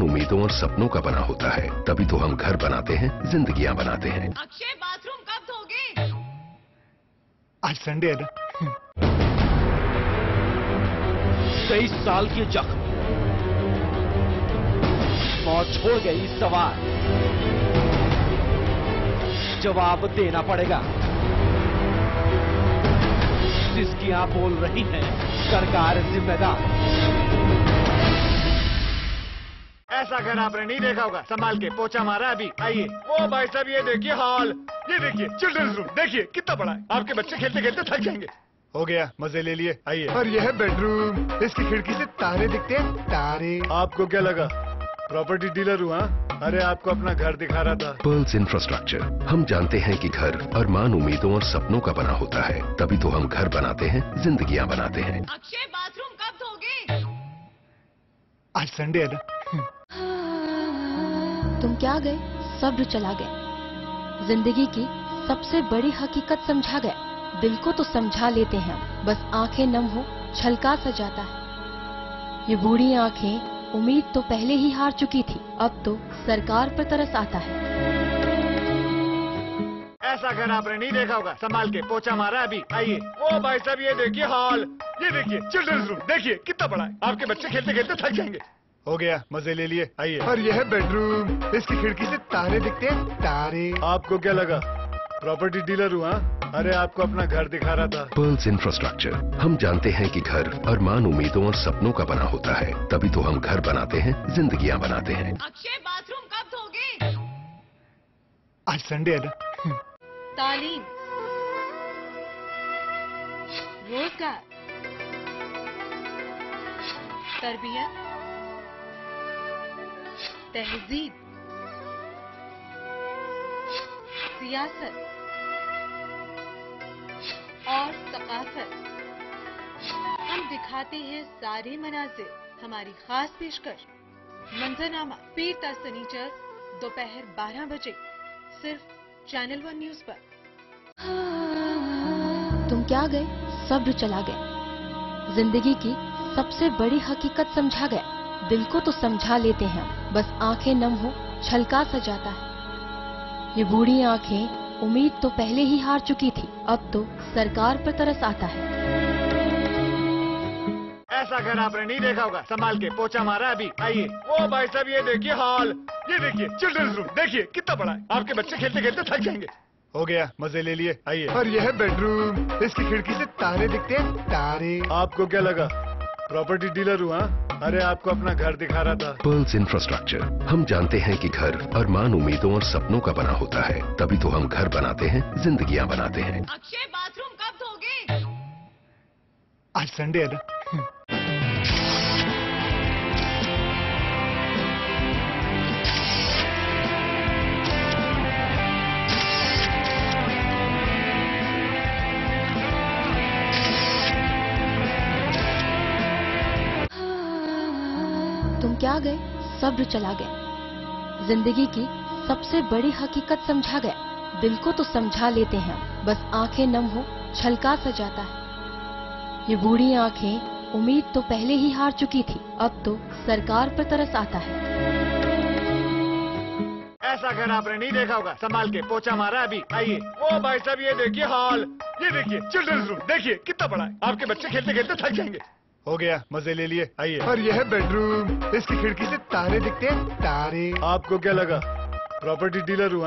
उम्मीदों और सपनों का बना होता है, तभी तो हम घर बनाते हैं, जिंदगियां बनाते हैं। अक्षय, बाथरूम कब धोगे? आज संडे है ना। 23 साल के जख्म, मौत छोड़ गई सवाल, जवाब देना पड़ेगा। जिसकी आप बोल रही हैं, सरकार जिम्मेदार। ऐसा घर आपने नहीं देखा होगा, संभाल के पोछा मारा अभी। आइए। ओ भाई साहब, ये देखिए हॉल, ये देखिए चिल्ड्रंस रूम, देखिए कितना बड़ा है। आपके बच्चे खेलते खेलते थक जाएंगे। हो गया, मजे ले लिए। आइए। और यह है बेडरूम, इसकी खिड़की से तारे दिखते हैं, तारे। आपको क्या लगा प्रॉपर्टी डीलर हूँ? अरे आपको अपना घर दिखा रहा था। पर्ल्स इंफ्रास्ट्रक्चर, हम जानते हैं कि घर अरमान, उम्मीदों और सपनों का बना होता है, तभी तो हम घर बनाते हैं, जिंदगियां बनाते हैं। अक्षय, बाथरूम कब धोगे? आज संडे है ना। तुम क्या गए, सब्र चला गए। जिंदगी की सबसे बड़ी हकीकत समझा गया। दिल को तो समझा लेते हैं, बस आंखें नम हो छलका सा जाता है। ये बूढ़ी आंखें उम्मीद तो पहले ही हार चुकी थी, अब तो सरकार पर तरस आता है। ऐसा घर आपने नहीं देखा होगा, संभाल के पोछा मारा अभी। आइए। ओ भाई साहब, ये देखिए हॉल, ये देखिए चिल्ड्रंस रूम, देखिए कितना बड़ा है। आपके बच्चे खेलते खेलते थक जाएंगे। हो गया, मजे ले लिए। आइए। और यह है बेडरूम, इसकी खिड़की से तारे दिखते हैं, तारे। आपको क्या लगा प्रॉपर्टी डीलर हूँ? अरे आपको अपना घर दिखा रहा था। पर्ल्स इंफ्रास्ट्रक्चर, हम जानते हैं कि घर अरमान, उम्मीदों और सपनों का बना होता है, तभी तो हम घर बनाते हैं, जिंदगियां बनाते हैं। अक्षय, बाथरूम कब धोगे? आज संडे है ना। तालीम, रोजगार, तरबियत, तहजीब, सियासत और सकाफत। हम दिखाते हैं सारे मनाजिर, हमारी खास पेशकश। मंजरनामा पीर ता सनीचर दोपहर 12 बजे, सिर्फ चैनल 1 न्यूज पर। तुम क्या गए, सब्र चला गया। जिंदगी की सबसे बड़ी हकीकत समझा गया। दिल को तो समझा लेते हैं, बस आंखें नम हो छलका सा जाता है। ये बूढ़ी आंखें उम्मीद तो पहले ही हार चुकी थी, अब तो सरकार पर तरस आता है। ऐसा घर आपने नहीं देखा होगा, संभाल के पोछा मारा अभी। आइए। ओ भाई साहब, ये देखिए हॉल, ये देखिए चिल्ड्रंस रूम, देखिए कितना बड़ा है। आपके बच्चे खेलते खेलते थक जाएंगे। हो गया, मजे ले लिए। आइए। और यह है बेडरूम, इसकी खिड़की से तारे दिखते हैं, तारे। आपको क्या लगा प्रॉपर्टी डीलर हूँ? अरे आपको अपना घर दिखा रहा था। पर्ल्स इंफ्रास्ट्रक्चर, हम जानते हैं कि घर अरमान, उम्मीदों और सपनों का बना होता है, तभी तो हम घर बनाते हैं, जिंदगियां बनाते हैं। अक्षय, बाथरूम कब धोगे? आज संडे है ना। तुम क्या गए, सब्र चला गया। जिंदगी की सबसे बड़ी हकीकत समझा गया। दिल को तो समझा लेते हैं, बस आंखें नम हो छलका सा जाता है। ये बूढ़ी आंखें उम्मीद तो पहले ही हार चुकी थी, अब तो सरकार पर तरस आता है। ऐसा घर आपने नहीं देखा होगा, संभाल के पोछा मारा अभी। आइए। ओ भाई साहब, ये देखिए हॉल, ये देखिए चिल्ड्रंस रूम, देखिए कितना बड़ा है। आपके बच्चे खेलते खेलते थक जाएंगे। हो गया, मजे ले लिए। आइए। और यह है बेडरूम, इसकी खिड़की से तारे दिखते हैं, तारे। आपको क्या लगा प्रॉपर्टी डीलर हूँ?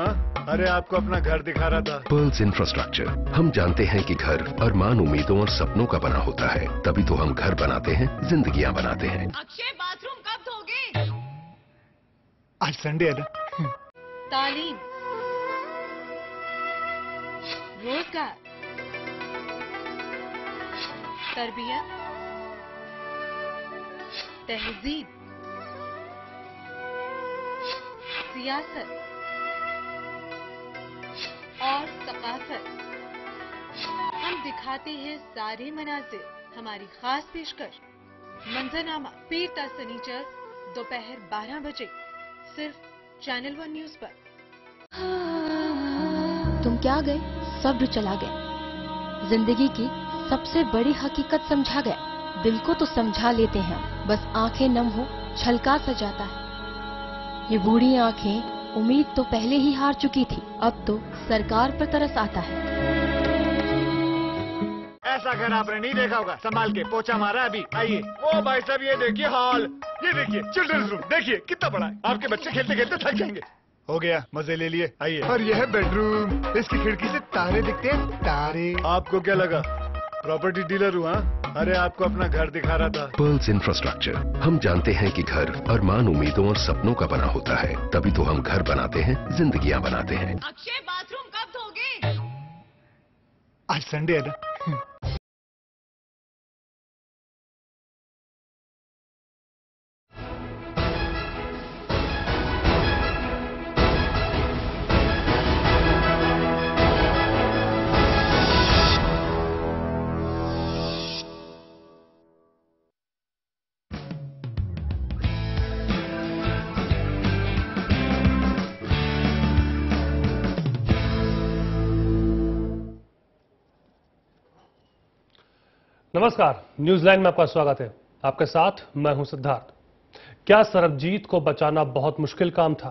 अरे आपको अपना घर दिखा रहा था। पर्ल्स इंफ्रास्ट्रक्चर, हम जानते हैं कि घर अरमान, उम्मीदों और सपनों का बना होता है, तभी तो हम घर बनाते हैं, जिंदगियां बनाते हैं। अक्षय, बाथरूम कब धोगे? आज संडे है ना। तालीम, रोजगार, तरबियत, तहजीब, सियासत और सकाफत। हम दिखाते हैं सारे मनाजिर, हमारी खास पेशकश। मंजरनामा पीर ता सनीचर दोपहर 12 बजे, सिर्फ चैनल 1 न्यूज पर। तुम क्या गए, सब्र चला गया। जिंदगी की सबसे बड़ी हकीकत समझा गया। दिल को तो समझा लेते हैं, बस आंखें नम हो छलका सा जाता है। ये बूढ़ी आंखें उम्मीद तो पहले ही हार चुकी थी, अब तो सरकार पर तरस आता है। ऐसा घर आपने नहीं देखा होगा, संभाल के पोछा मारा अभी। आइए। ओ भाई साहब ये देखिए हॉल, ये देखिए चिल्ड्रंस रूम, देखिए कितना बड़ा है। आपके बच्चे खेलते खेलते थक जाएंगे। हो गया, मजे ले लिए। आइए। और यह है बेडरूम, इसकी खिड़की से तारे दिखते हैं, तारे। आपको क्या लगा प्रॉपर्टी डीलर हुआ? अरे आपको अपना घर दिखा रहा था। Pearls infrastructure. हम जानते हैं कि घर अरमान, उम्मीदों और सपनों का बना होता है, तभी तो हम घर बनाते हैं, जिंदगियां बनाते हैं। अक्षय बाथरूम कब धोगे? आज संडे है ना। नमस्कार, न्यूज लाइन में आपका स्वागत है। आपके साथ मैं हूं सिद्धार्थ। क्या सरबजीत को बचाना बहुत मुश्किल काम था?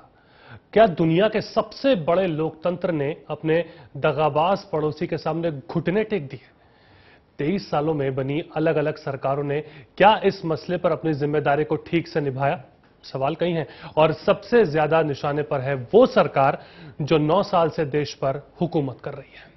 क्या दुनिया के सबसे बड़े लोकतंत्र ने अपने दगाबाज पड़ोसी के सामने घुटने टेक दिए? 23 सालों में बनी अलग अलग सरकारों ने क्या इस मसले पर अपनी जिम्मेदारी को ठीक से निभाया? सवाल कई हैं और सबसे ज्यादा निशाने पर है वो सरकार जो 9 साल से देश पर हुकूमत कर रही है।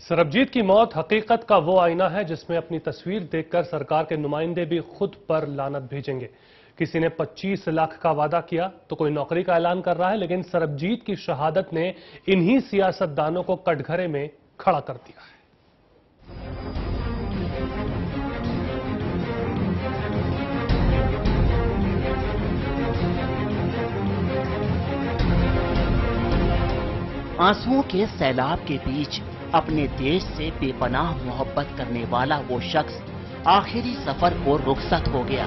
सरबजीत की मौत हकीकत का वो आईना है जिसमें अपनी तस्वीर देखकर सरकार के नुमाइंदे भी खुद पर लानत भेजेंगे। किसी ने 25 लाख का वादा किया तो कोई नौकरी का ऐलान कर रहा है, लेकिन सरबजीत की शहादत ने इन्हीं सियासतदानों को कटघरे में खड़ा कर दिया है। आंसुओं के सैलाब के बीच अपने देश से बेपनाह मोहब्बत करने वाला वो शख्स आखिरी सफर को रुखसत हो गया।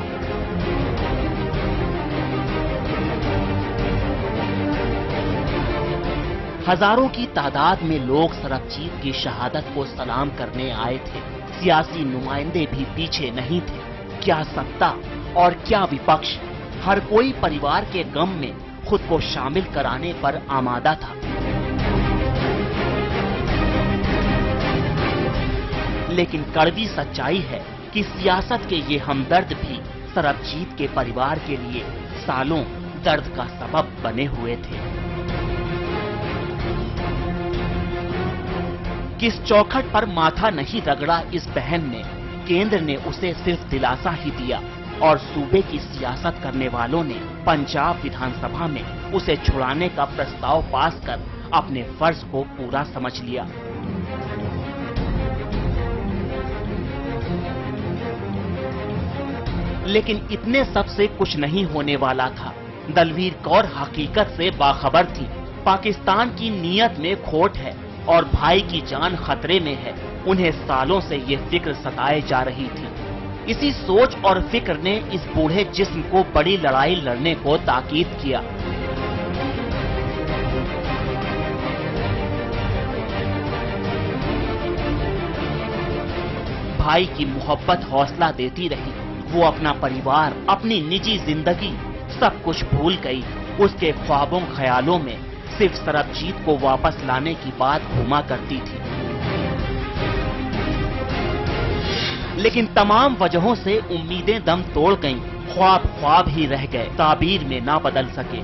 हजारों की तादाद में लोग सरबजीत की शहादत को सलाम करने आए थे। सियासी नुमाइंदे भी पीछे नहीं थे। क्या सत्ता और क्या विपक्ष, हर कोई परिवार के गम में खुद को शामिल कराने पर आमादा था। लेकिन कड़वी सच्चाई है कि सियासत के ये हमदर्द भी सरबजीत के परिवार के लिए सालों दर्द का सबब बने हुए थे। किस चौखट पर माथा नहीं रगड़ा इस बहन ने, केंद्र ने उसे सिर्फ दिलासा ही दिया और सूबे की सियासत करने वालों ने पंजाब विधानसभा में उसे छुड़ाने का प्रस्ताव पास कर अपने फर्ज को पूरा समझ लिया। लेकिन इतने सब से कुछ नहीं होने वाला था। दलवीर कौर हकीकत से बाखबर थी। पाकिस्तान की नीयत में खोट है और भाई की जान खतरे में है। उन्हें सालों से ये फिक्र सताए जा रही थी। इसी सोच और फिक्र ने इस बूढ़े जिस्म को बड़ी लड़ाई लड़ने को ताकीद किया। भाई की मोहब्बत हौसला देती रही। वो अपना परिवार, अपनी निजी जिंदगी सब कुछ भूल गई। उसके ख्वाबों ख्यालों में सिर्फ सरबजीत को वापस लाने की बात घूमा करती थी। लेकिन तमाम वजहों से उम्मीदें दम तोड़ गईं। ख्वाब ख्वाब ही रह गए, ताबीर में ना बदल सके।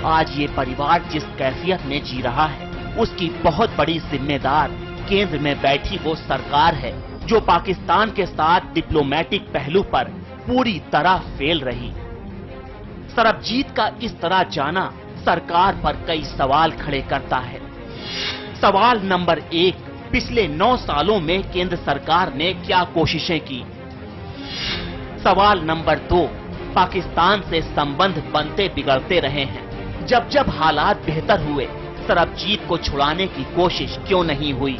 आज ये परिवार जिस कैफियत में जी रहा है, उसकी बहुत बड़ी जिम्मेदार केंद्र में बैठी वो सरकार है जो पाकिस्तान के साथ डिप्लोमेटिक पहलू पर पूरी तरह फेल रही। सरबजीत का इस तरह जाना सरकार पर कई सवाल खड़े करता है। सवाल नंबर 1, पिछले 9 सालों में केंद्र सरकार ने क्या कोशिशें की? सवाल नंबर 2, पाकिस्तान से संबंध बनते बिगड़ते रहे हैं। जब जब हालात बेहतर हुए, सरबजीत को छुड़ाने की कोशिश क्यों नहीं हुई?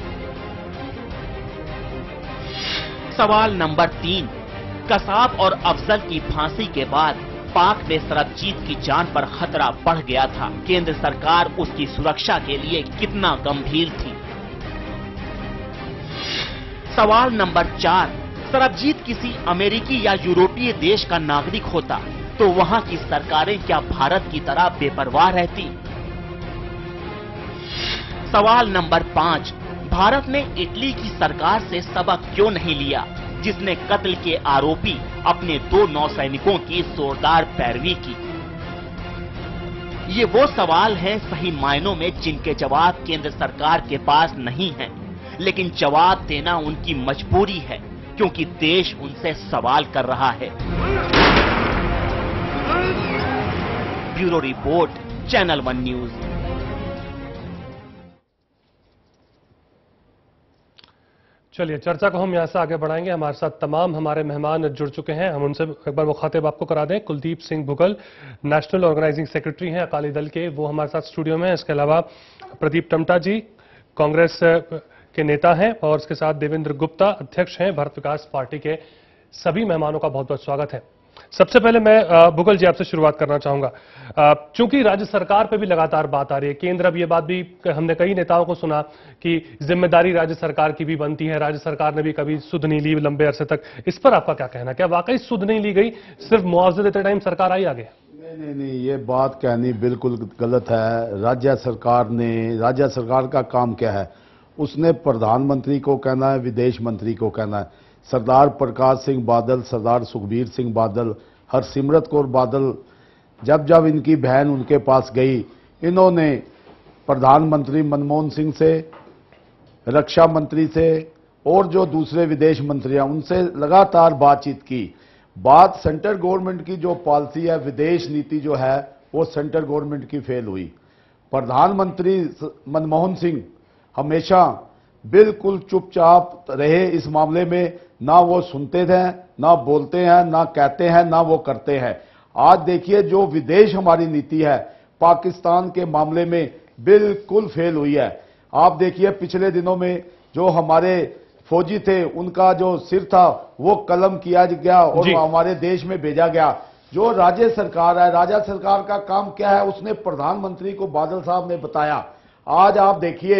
सवाल नंबर 3, कसाब और अफजल की फांसी के बाद पाक में सरबजीत की जान पर खतरा बढ़ गया था। केंद्र सरकार उसकी सुरक्षा के लिए कितना गंभीर थी। सवाल नंबर 4, सरबजीत किसी अमेरिकी या यूरोपीय देश का नागरिक होता तो वहां की सरकारें क्या भारत की तरह बेपरवाह रहती? सवाल नंबर 5, भारत ने इटली की सरकार से सबक क्यों नहीं लिया, जिसने कत्ल के आरोपी अपने 2 नौसैनिकों की जोरदार पैरवी की? ये वो सवाल हैं सही मायनों में जिनके जवाब केंद्र सरकार के पास नहीं हैं, लेकिन जवाब देना उनकी मजबूरी है क्योंकि देश उनसे सवाल कर रहा है। Bureau report, channel 1 news. चलिए चर्चा को हम यहां से आगे बढ़ाएंगे। हमारे साथ तमाम हमारे मेहमान जुड़ चुके हैं। हम उनसे एक बार मुखातिब आपको करा दें। Kuldeep Singh Bhugal national organising secretary हैं अकाली दल के, वो हमारे साथ स्टूडियो में हैं। इसके अलावा प्रदीप टमटा जी कांग्रेस के नेता हैं और इसके साथ देवेंद्र गुप्ता अध्यक्ष हैं भारत विकास पार्टी के। सभी मेहमानों का बहुत बहुत स्वागत है। सबसे पहले मैं भुगल जी आपसे शुरुआत करना चाहूंगा। चूंकि राज्य सरकार पे भी लगातार बात आ रही है, केंद्र अब ये बात भी हमने कई नेताओं को सुना कि जिम्मेदारी राज्य सरकार की भी बनती है, राज्य सरकार ने भी कभी सुध नहीं ली लंबे अरसे तक। इस पर आपका क्या कहना? क्या वाकई सुध नहीं ली गई, सिर्फ मुआवजे देते टाइम सरकार आई आगे? नहीं, ये बात कहनी बिल्कुल गलत है। राज्य सरकार का काम क्या है? उसने प्रधानमंत्री को कहना है, विदेश मंत्री को कहना है। सरदार प्रकाश सिंह बादल, सरदार सुखबीर सिंह बादल, हरसिमरत कौर बादल, जब जब इनकी बहन उनके पास गई, इन्होंने प्रधानमंत्री मनमोहन सिंह से, रक्षा मंत्री से और जो दूसरे विदेश मंत्री हैं उनसे लगातार बातचीत की। बात सेंट्रल गवर्नमेंट की जो पॉलिसी है, विदेश नीति जो है, वो सेंट्रल गवर्नमेंट की फेल हुई। प्रधानमंत्री मनमोहन सिंह हमेशा बिल्कुल चुपचाप रहे इस मामले में। ना वो सुनते थे, ना बोलते हैं, ना कहते हैं, ना वो करते हैं। आज देखिए जो विदेश हमारी नीति है पाकिस्तान के मामले में बिल्कुल फेल हुई है। आप देखिए पिछले दिनों में जो हमारे फौजी थे उनका जो सिर था वो कलम किया गया और हमारे देश में भेजा गया। जो राज्य सरकार है, राज्य सरकार का काम क्या है, उसने प्रधानमंत्री को बादल साहब ने बताया। आज आप देखिए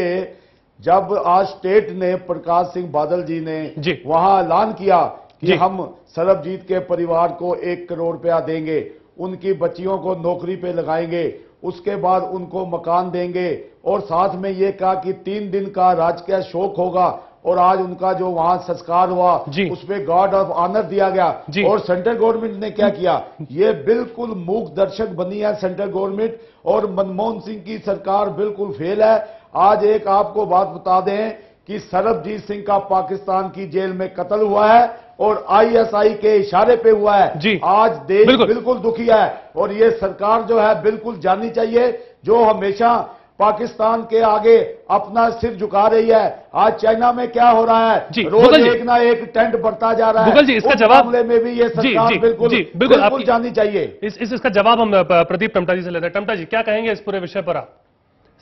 जब आज स्टेट ने प्रकाश सिंह बादल जी ने वहां ऐलान किया कि हम सरबजीत के परिवार को 1 करोड़ रुपया देंगे, उनकी बच्चियों को नौकरी पे लगाएंगे, उसके बाद उनको मकान देंगे और साथ में ये कहा कि 3 दिन का राजकीय शोक होगा और आज उनका जो वहां संस्कार हुआ उस पे गार्ड ऑफ ऑनर दिया गया। और सेंट्रल गवर्नमेंट ने क्या किया? ये बिल्कुल मूक दर्शक बनी है सेंट्रल गवर्नमेंट और मनमोहन सिंह की सरकार बिल्कुल फेल है। आज एक आपको बात बता दें कि सरबजीत सिंह का पाकिस्तान की जेल में कत्ल हुआ है और आईएसआई के इशारे पे हुआ है। आज देश बिल्कुल दुखी है और ये सरकार जो है बिल्कुल जाननी चाहिए, जो हमेशा पाकिस्तान के आगे अपना सिर झुका रही है। आज चाइना में क्या हो रहा है, रोज एक ना एक टेंट बढ़ता जा रहा है। इसका जवाब मामले में भी ये सरकार बिल्कुल जाननी चाहिए। इसका जवाब हम प्रदीप टमटा जी से लेते हैं। टमटा जी क्या कहेंगे इस पूरे विषय पर? आप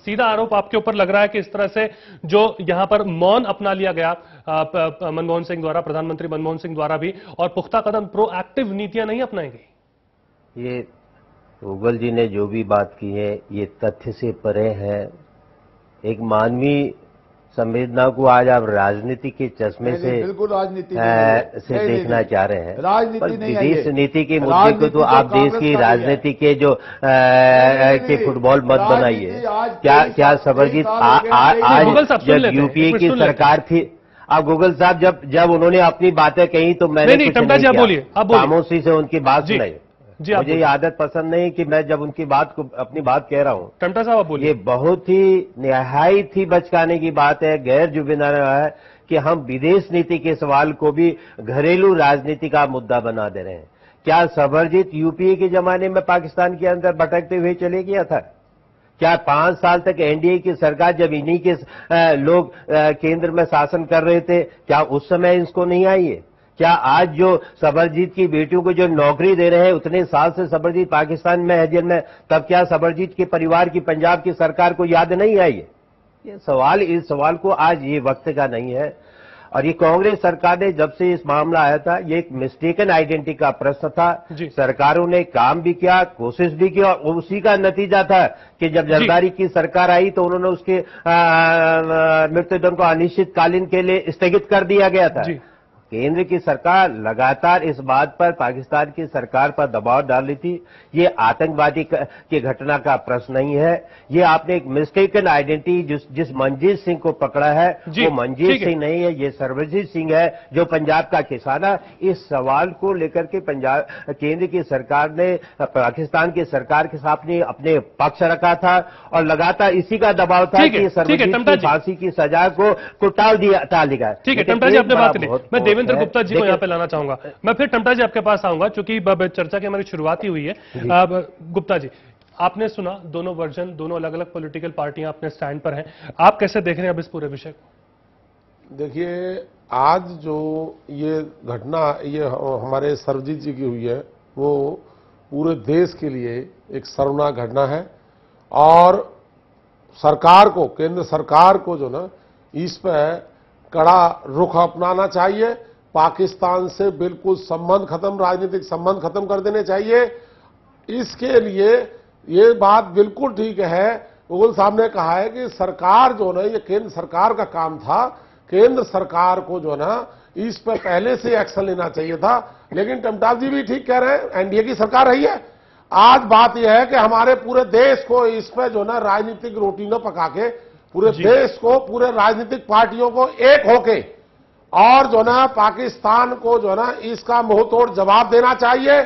सीधा आरोप आपके ऊपर लग रहा है कि इस तरह से जो यहां पर मौन अपना लिया गया मनमोहन सिंह द्वारा, प्रधानमंत्री मनमोहन सिंह द्वारा भी, और पुख्ता कदम प्रोएक्टिव नीतियां नहीं अपनाई गई। ये भुगल जी ने जो भी बात की है ये तथ्य से परे है। एक मानवीय संवेदना को आज आप राजनीति के चश्मे से बिल्कुल राजनीति से देखना चाह रहे हैं। राजनीति नहीं है, विदेश नीति के मुद्दे को तो आप देश की राजनीति के जो के फुटबॉल मत बनाइए। क्या सबरजीत आज जब यूपीए की सरकार थी, आप गूगल साहब जब उन्होंने अपनी बातें कही तो मैंने खामोशी से उनकी बात सुनाई। मुझे ये आदत पसंद नहीं कि मैं जब उनकी बात को अपनी बात कह रहा हूं। टमटा साहब बोलिए। ये बहुत ही निहायत ही बचकाने की बात है, गैर जुबिनाना है कि हम विदेश नीति के सवाल को भी घरेलू राजनीति का मुद्दा बना दे रहे हैं। क्या सबरजीत यूपीए के जमाने में पाकिस्तान के अंदर भटकते हुए चले गया था? क्या 5 साल तक एनडीए की सरकार जब इन्हीं के लोग केंद्र में शासन कर रहे थे, क्या उस समय इसको नहीं आई है? क्या आज जो सबरजीत की बेटियों को जो नौकरी दे रहे हैं, उतने साल से सबरजीत पाकिस्तान में है जेल में, तब क्या सबरजीत के परिवार की पंजाब की सरकार को याद नहीं आई है? ये सवाल, इस सवाल को आज ये वक्त का नहीं है। और ये कांग्रेस सरकार ने जब से इस मामला आया था, ये एक मिस्टेकन आइडेंटिटी का प्रश्न था। सरकारों ने काम भी किया, कोशिश भी की, और उसी का नतीजा था कि जब जरदारी की सरकार आई तो उन्होंने उसके मृत्युदंड को अनिश्चितकालीन के लिए स्थगित कर दिया गया था। केंद्र की सरकार लगातार इस बात पर पाकिस्तान की सरकार पर दबाव डाल रही थी। ये आतंकवादी की घटना का प्रश्न नहीं है, ये आपने एक मिस्टेकन आइडेंटिटी जिस मंजीत सिंह को पकड़ा है वो मंजीत सिंह नहीं है, ये सर्वजीत सिंह है जो पंजाब का किसान है। इस सवाल को लेकर के पंजाब केंद्र की सरकार ने पाकिस्तान की सरकार के सामने अपने पक्ष रखा था और लगातार इसी का दबाव था कि सर्वजीत की फांसी की सजा को टाल दिया। ठीक है टमटा जी, आपने बात करी। मैं देवेंद्र गुप्ता जी को यहाँ पे लाना चाहूंगा। मैं फिर टमटा जी आपके पास आऊंगा क्योंकि चर्चा की हमारी शुरुआत ही हुई है। गुप्ता जी, आपने सुना दोनों वर्जन, दोनों अलग अलग पॉलिटिकल पार्टियां अपने स्टैंड पर हैं, आप कैसे देख रहे हैं अब इस पूरे विषय को? देखिए, आज जो ये घटना ये हमारे सर्वजीत जी की हुई है वो पूरे देश के लिए एक शर्मनाक घटना है और सरकार को, केंद्र सरकार को जो ना इस पर कड़ा रुख अपनाना चाहिए। पाकिस्तान से बिल्कुल संबंध खत्म, राजनीतिक संबंध खत्म कर देने चाहिए। इसके लिए ये बात बिल्कुल ठीक है, मुगल साहब ने कहा है कि सरकार जो ना, ये केंद्र सरकार का काम था, केंद्र सरकार को जो ना इस पर पहले से एक्शन लेना चाहिए था। लेकिन टमटाल जी भी ठीक कह रहे हैं, एनडीए की सरकार रही है। आज बात यह है कि हमारे पूरे देश को इस पर जो ना राजनीतिक रोटी न पका के पूरे देश को, पूरे राजनीतिक पार्टियों को एक होके और जो ना पाकिस्तान को जो ना इसका मुंहतोड़ जवाब देना चाहिए।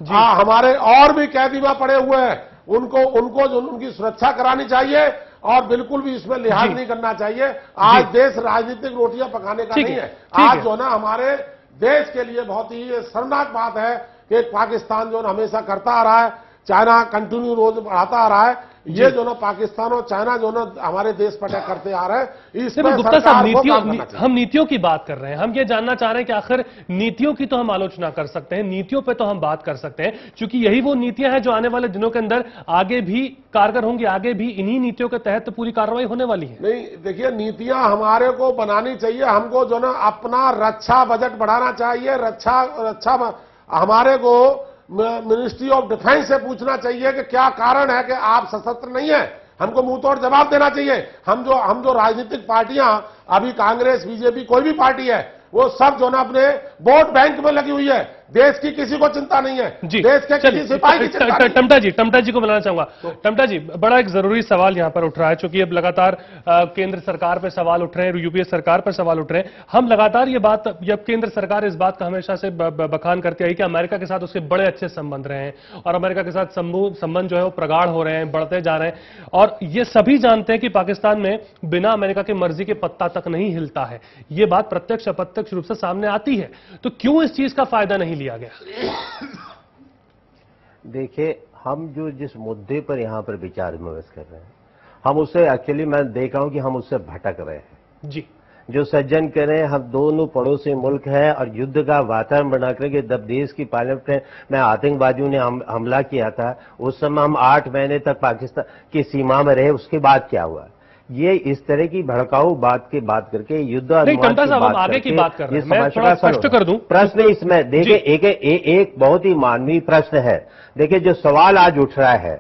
हमारे और भी कैदी में पड़े हुए हैं, उनको जो उनकी सुरक्षा करानी चाहिए और बिल्कुल भी इसमें लिहाज नहीं करना चाहिए। आज देश राजनीतिक रोटियां पकाने का नहीं है। आज जो ना हमारे देश के लिए बहुत ही शर्मनाक बात है कि पाकिस्तान जो हमेशा करता आ रहा है, चाइना कंटिन्यू रोज बढ़ाता आ रहा है, ये जो ना पाकिस्तान और चाइना जो ना हमारे देश पर अटैक करते आ रहे हैं। इस पर गुप्ता साहब, हम नीतियों की बात कर रहे हैं, हम ये जानना चाह रहे हैं कि आखिर नीतियों की तो हम आलोचना कर सकते हैं, नीतियों पे तो हम बात कर सकते हैं, क्योंकि यही वो नीतियां हैं जो आने वाले दिनों के अंदर आगे भी कारगर होंगी, आगे भी इन्हीं नीतियों के तहत पूरी कार्रवाई होने वाली है। नहीं, देखिए, नीतियां हमारे को बनानी चाहिए, हमको जो ना अपना रक्षा बजट बढ़ाना चाहिए। रक्षा हमारे को मिनिस्ट्री ऑफ डिफेंस से पूछना चाहिए कि क्या कारण है कि आप सशस्त्र नहीं है, हमको मुंहतोड़ जवाब देना चाहिए। हम जो राजनीतिक पार्टियां, अभी कांग्रेस, बीजेपी, कोई भी पार्टी है, वो सब जो ना अपने वोट बैंक में लगी हुई है, देश की किसी को चिंता नहीं है, देश के किसी सिपाही की चिंता नहीं। टमटा जी को बुलाना चाहूंगा। टमटा जी, बड़ा एक जरूरी सवाल यहां पर उठ रहा है, क्योंकि अब लगातार केंद्र सरकार पर सवाल उठ रहे हैं, यूपीए सरकार पर सवाल उठ रहे हैं। हम लगातार ये बात, जब केंद्र सरकार इस बात का हमेशा से बखान करती आई कि अमेरिका के साथ उसके बड़े अच्छे संबंध रहे हैं और अमेरिका के साथ संबंध जो है वो प्रगाढ़ हो रहे हैं, बढ़ते जा रहे हैं, और ये सभी जानते हैं कि पाकिस्तान में बिना अमेरिका की मर्जी के पत्ता तक नहीं हिलता है। ये बात प्रत्यक्ष अप्रत्यक्ष रूप से सामने आती है, तो क्यों इस चीज का फायदा नहीं लिया गया? देखिए, हम जो जिस मुद्दे पर यहां पर विचार विमर्श कर रहे हैं, हम उससे एक्चुअली मैं देख रहा हूं कि हम उससे भटक रहे हैं। जी, जो सज्जन कह रहे हैं हम दोनों पड़ोसी मुल्क हैं और युद्ध का वातावरण बना करके जब देश की पार्लियामेंट में आतंकवादियों ने हमला किया था, उस समय हम 8 महीने तक पाकिस्तान की सीमा में रहे। उसके बाद क्या हुआ? ये इस तरह की भड़काऊ बात की बात करके युद्ध आगे की बात कर रहे हैं, मैं थोड़ा स्पष्ट कर दूं प्रश्न इसमें। देखिए, एक बहुत ही मानवीय प्रश्न है। देखिए, जो सवाल आज उठ रहा है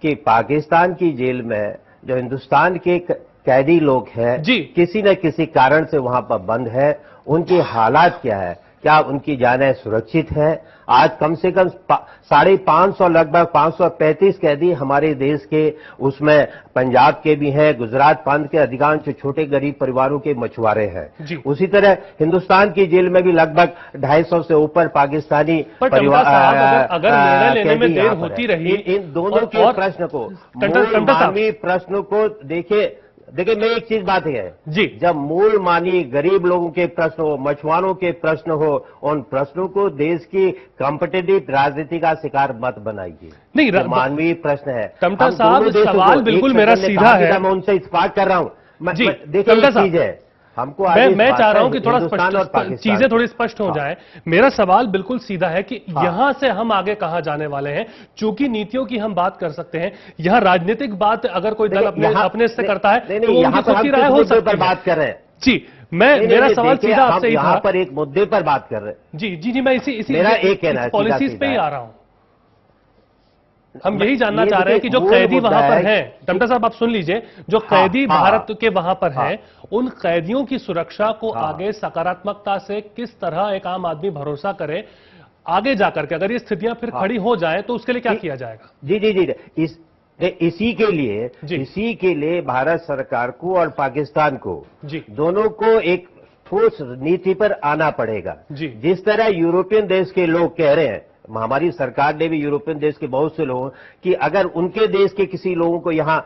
कि पाकिस्तान की जेल में जो हिंदुस्तान के कैदी लोग हैं, किसी न किसी कारण से वहां पर बंद है, उनकी हालात क्या है? क्या उनकी जानें सुरक्षित है? आज कम से कम 550 लगभग 535 कैदी हमारे देश के, उसमें पंजाब के भी हैं, गुजरात प्रांत के अधिकांश छोटे गरीब परिवारों के मछुआरे हैं। उसी तरह हिंदुस्तान की जेल में भी लगभग 250 से ऊपर पाकिस्तानी परिवार। अगर निर्णय लेने में देर होती रही, इन दोनों के प्रश्न को, मानवीय प्रश्नों को देखिए, मैं एक चीज बात है जी, जब मूल मानी गरीब लोगों के प्रश्न हो, मछुआरों के प्रश्न हो, उन प्रश्नों को देश की कॉम्पिटिटिव राजनीति का शिकार मत बनाइए। नहीं, मानवीय प्रश्न है। टमटा साहब, सवाल बिल्कुल मेरा सीधा है, मैं उनसे इत्तेफाक कर रहा हूं। देखिए, चीज है, हमको मैं चाह रहा हूं कि थोड़ा चीजें थोड़ी स्पष्ट हो जाए। मेरा सवाल बिल्कुल सीधा है कि यहां से हम आगे कहां जाने वाले हैं, चूंकि नीतियों की हम बात कर सकते हैं, यहां राजनीतिक बात अगर कोई दल अपने से करता है तो उनकी खुद की राय हो सकती है। बात कर रहे हैं, जी मेरा सवाल सीधा आपसे ही था। यहाँ पर एक मुद्दे पर बात कर रहे हैं। जी मैं इसी मेरा एक कहना है, पॉलिसीज पे ही आ रहा हूं। हम यही जानना ये चाह रहे हैं कि जो कैदी वहां पर हैं, टमटा साहब आप सुन लीजिए, जो कैदी भारत के वहां पर हैं, उन कैदियों की सुरक्षा को आगे सकारात्मकता से किस तरह एक आम आदमी भरोसा करे आगे जाकर के, अगर ये स्थितियां फिर खड़ी हो जाए तो उसके लिए क्या किया जाएगा? जी इसी के लिए भारत सरकार को और पाकिस्तान को दोनों को एक ठोस नीति पर आना पड़ेगा। जिस तरह यूरोपियन देश के लोग कह रहे हैं, हमारी सरकार ने भी यूरोपियन देश के बहुत से लोगों कि अगर उनके देश के किसी लोगों को यहाँ